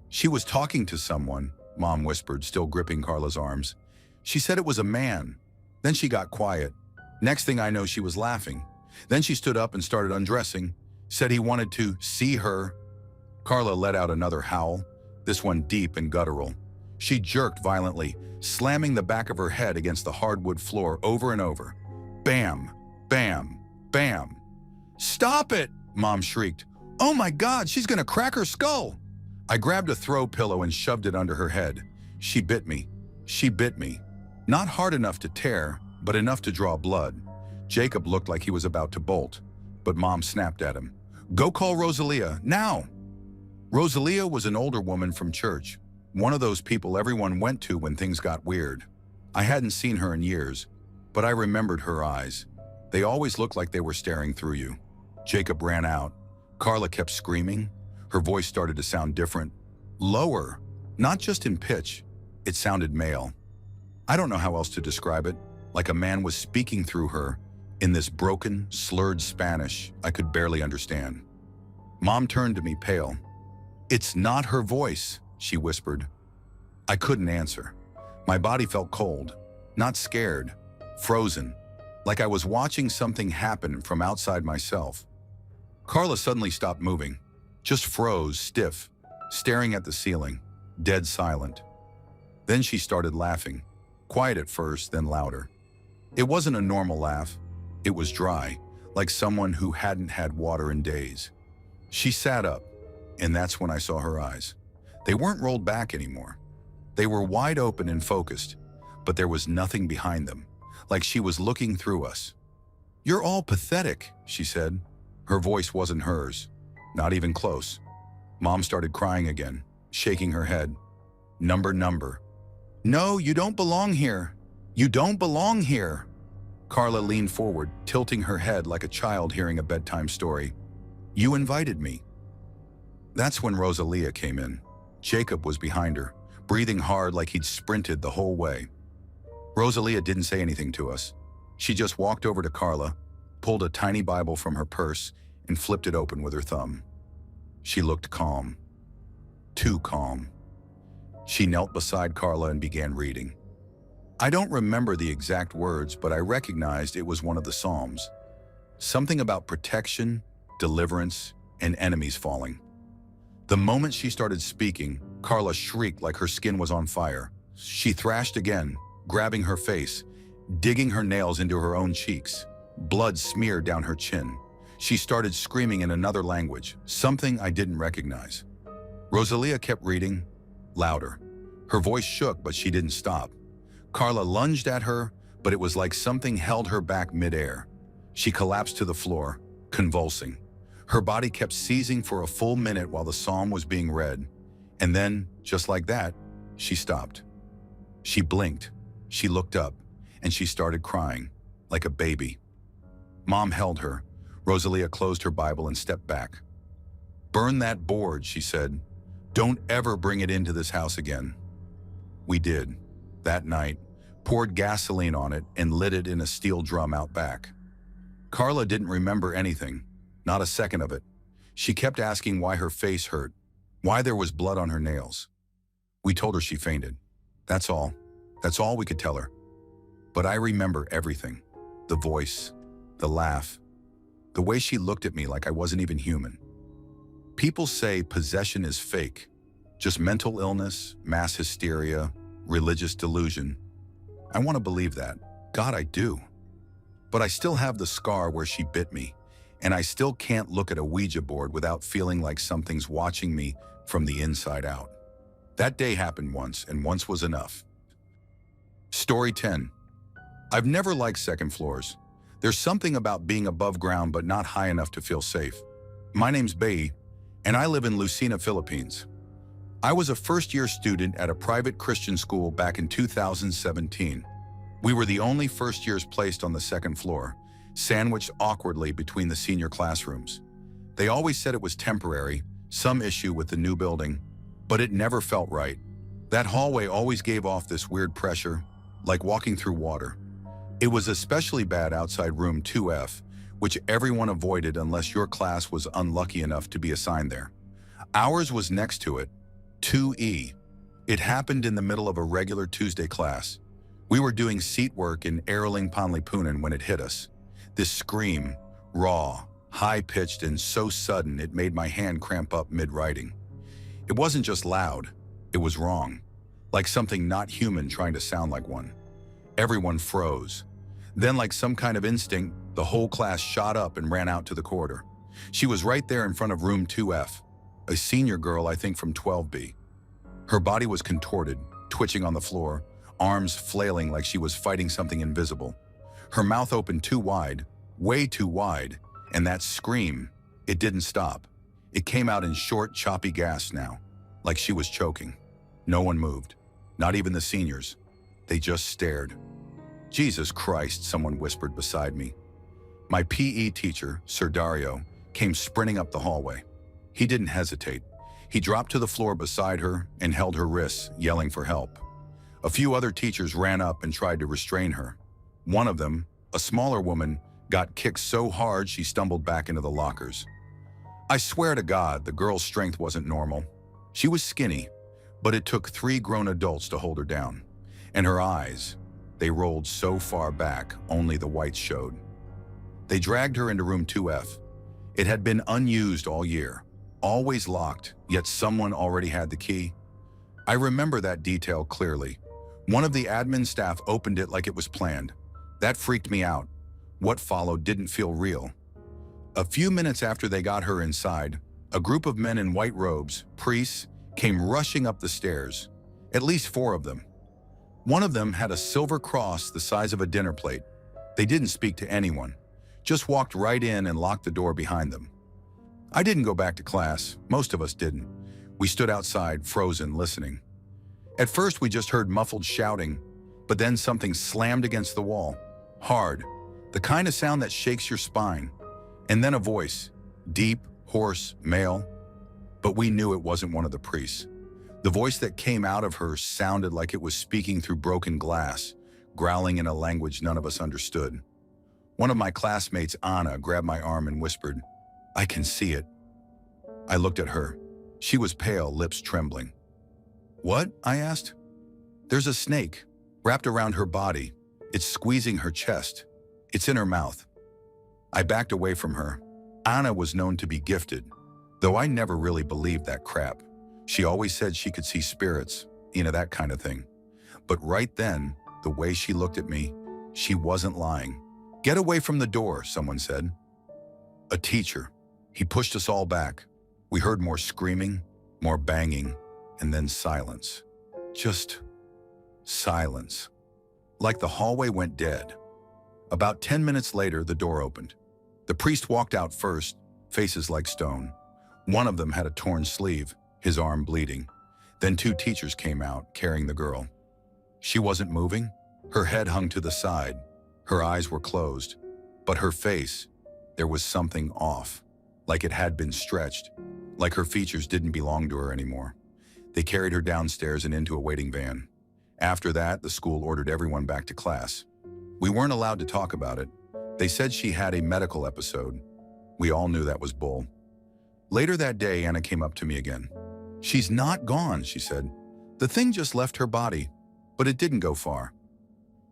"She was talking to someone," Mom whispered, still gripping Carla's arms. "She said it was a man. Then she got quiet. Next thing I know, she was laughing. Then she stood up and started undressing, said he wanted to see her." Carla let out another howl, this one deep and guttural. She jerked violently, slamming the back of her head against the hardwood floor over and over. Bam, bam, bam. "Stop it!" Mom shrieked. "Oh my God, she's gonna crack her skull!" I grabbed a throw pillow and shoved it under her head. She bit me. She bit me. Not hard enough to tear, but enough to draw blood. Jacob looked like he was about to bolt, but Mom snapped at him. "Go call Rosalia, now!" Rosalia was an older woman from church, one of those people everyone went to when things got weird. I hadn't seen her in years, but I remembered her eyes. They always looked like they were staring through you. Jacob ran out. Carla kept screaming. Her voice started to sound different. Lower, not just in pitch. It sounded male. I don't know how else to describe it, like a man was speaking through her in this broken, slurred Spanish I could barely understand. Mom turned to me pale. "It's not her voice," she whispered. I couldn't answer. My body felt cold, not scared, frozen, like I was watching something happen from outside myself. Carla suddenly stopped moving, just froze stiff, staring at the ceiling, dead silent. Then she started laughing, quiet at first, then louder. It wasn't a normal laugh. It was dry, like someone who hadn't had water in days. She sat up, and that's when I saw her eyes. They weren't rolled back anymore. They were wide open and focused, but there was nothing behind them, like she was looking through us. "You're all pathetic," she said. Her voice wasn't hers, not even close. Mom started crying again, shaking her head. Number. "No, you don't belong here. You don't belong here." Carla leaned forward, tilting her head like a child hearing a bedtime story. "You invited me." That's when Rosalia came in. Jacob was behind her, breathing hard like he'd sprinted the whole way. Rosalia didn't say anything to us. She just walked over to Carla, pulled a tiny Bible from her purse, and flipped it open with her thumb. She looked calm. Too calm. She knelt beside Carla and began reading. I don't remember the exact words, but I recognized it was one of the Psalms. Something about protection, deliverance, and enemies falling. The moment she started speaking, Carla shrieked like her skin was on fire. She thrashed again, grabbing her face, digging her nails into her own cheeks. Blood smeared down her chin. She started screaming in another language, something I didn't recognize. Rosalia kept reading, louder. Her voice shook, but she didn't stop. Carla lunged at her, but it was like something held her back midair. She collapsed to the floor, convulsing. Her body kept seizing for a full minute while the psalm was being read. And then, just like that, she stopped. She blinked, she looked up, and she started crying, like a baby. Mom held her. Rosalia closed her Bible and stepped back. "Burn that board," she said. "Don't ever bring it into this house again." We did. That night, poured gasoline on it and lit it in a steel drum out back. Carla didn't remember anything, not a second of it. She kept asking why her face hurt, why there was blood on her nails. We told her she fainted. That's all. That's all we could tell her. But I remember everything. The voice, the laugh, the way she looked at me like I wasn't even human. People say possession is fake, just mental illness, mass hysteria, religious delusion. I want to believe that. God, I do. But I still have the scar where she bit me, and I still can't look at a Ouija board without feeling like something's watching me from the inside out. That day happened once, and once was enough. Story 10. I've never liked second floors. There's something about being above ground but not high enough to feel safe. My name's Bai, and I live in Lucena, Philippines. I was a first-year student at a private Christian school back in 2017. We were the only first years placed on the second floor, sandwiched awkwardly between the senior classrooms. They always said it was temporary, some issue with the new building, but it never felt right. That hallway always gave off this weird pressure, like walking through water. It was especially bad outside room 2F, which everyone avoided unless your class was unlucky enough to be assigned there. Ours was next to it, 2E. It happened in the middle of a regular Tuesday class. We were doing seat work in Araling Panlipunan when it hit us. This scream, raw, high-pitched, and so sudden it made my hand cramp up mid-writing. It wasn't just loud, it was wrong, like something not human trying to sound like one. Everyone froze. Then, like some kind of instinct, the whole class shot up and ran out to the corridor. She was right there in front of room 2F, a senior girl I think from 12B. Her body was contorted, twitching on the floor, arms flailing like she was fighting something invisible. Her mouth opened too wide, way too wide, and that scream, it didn't stop. It came out in short, choppy gasps now, like she was choking. No one moved, not even the seniors. They just stared. "Jesus Christ," someone whispered beside me. My PE teacher, Sir Dario, came sprinting up the hallway. He didn't hesitate. He dropped to the floor beside her and held her wrists, yelling for help. A few other teachers ran up and tried to restrain her. One of them, a smaller woman, got kicked so hard she stumbled back into the lockers. I swear to God, the girl's strength wasn't normal. She was skinny, but it took 3 grown adults to hold her down. And her eyes, they rolled so far back, only the whites showed. They dragged her into room 2F. It had been unused all year, always locked, yet someone already had the key. I remember that detail clearly. One of the admin staff opened it like it was planned. That freaked me out. What followed didn't feel real. A few minutes after they got her inside, a group of men in white robes, priests, came rushing up the stairs. At least 4 of them. One of them had a silver cross the size of a dinner plate. They didn't speak to anyone, just walked right in and locked the door behind them. I didn't go back to class. Most of us didn't. We stood outside, frozen, listening. At first, we just heard muffled shouting, but then something slammed against the wall, hard, the kind of sound that shakes your spine. And then a voice, deep, hoarse, male. But we knew it wasn't one of the priests. The voice that came out of her sounded like it was speaking through broken glass, growling in a language none of us understood. One of my classmates, Anna, grabbed my arm and whispered, "I can see it." I looked at her. She was pale, lips trembling. "What?" I asked. "There's a snake wrapped around her body. It's squeezing her chest. It's in her mouth." I backed away from her. Anna was known to be gifted, though I never really believed that crap. She always said she could see spirits, that kind of thing. But right then, the way she looked at me, she wasn't lying. "Get away from the door," someone said. A teacher. He pushed us all back. We heard more screaming, More banging, and then silence. Just silence. Like the hallway went dead. About 10 minutes later, the door opened. The priest walked out first, faces like stone. One of them had a torn sleeve, his arm bleeding. Then two teachers came out, carrying the girl. She wasn't moving. Her head hung to the side. Her eyes were closed. But her face, there was something off. Like it had been stretched. Like her features didn't belong to her anymore. They carried her downstairs and into a waiting van. After that, the school ordered everyone back to class. We weren't allowed to talk about it. They said she had a medical episode. We all knew that was bull. Later that day, Anna came up to me again. "She's not gone," she said. "The thing just left her body, but it didn't go far."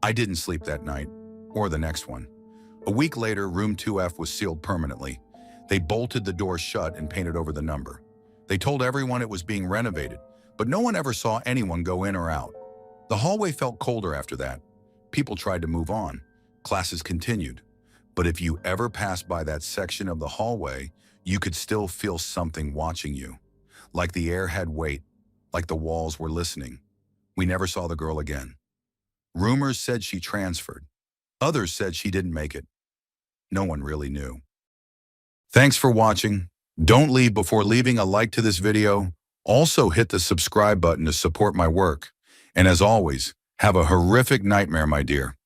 I didn't sleep that night, or the next one. A week later, room 2F was sealed permanently. They bolted the door shut and painted over the number. They told everyone it was being renovated, but no one ever saw anyone go in or out. The hallway felt colder after that. People tried to move on. Classes continued. But if you ever passed by that section of the hallway, you could still feel something watching you. Like the air had weight, like the walls were listening. We never saw the girl again. Rumors said she transferred. Others said she didn't make it. No one really knew. Thanks for watching. Don't leave before leaving a like to this video. Also hit the subscribe button to support my work. And as always, have a horrific nightmare, my dear.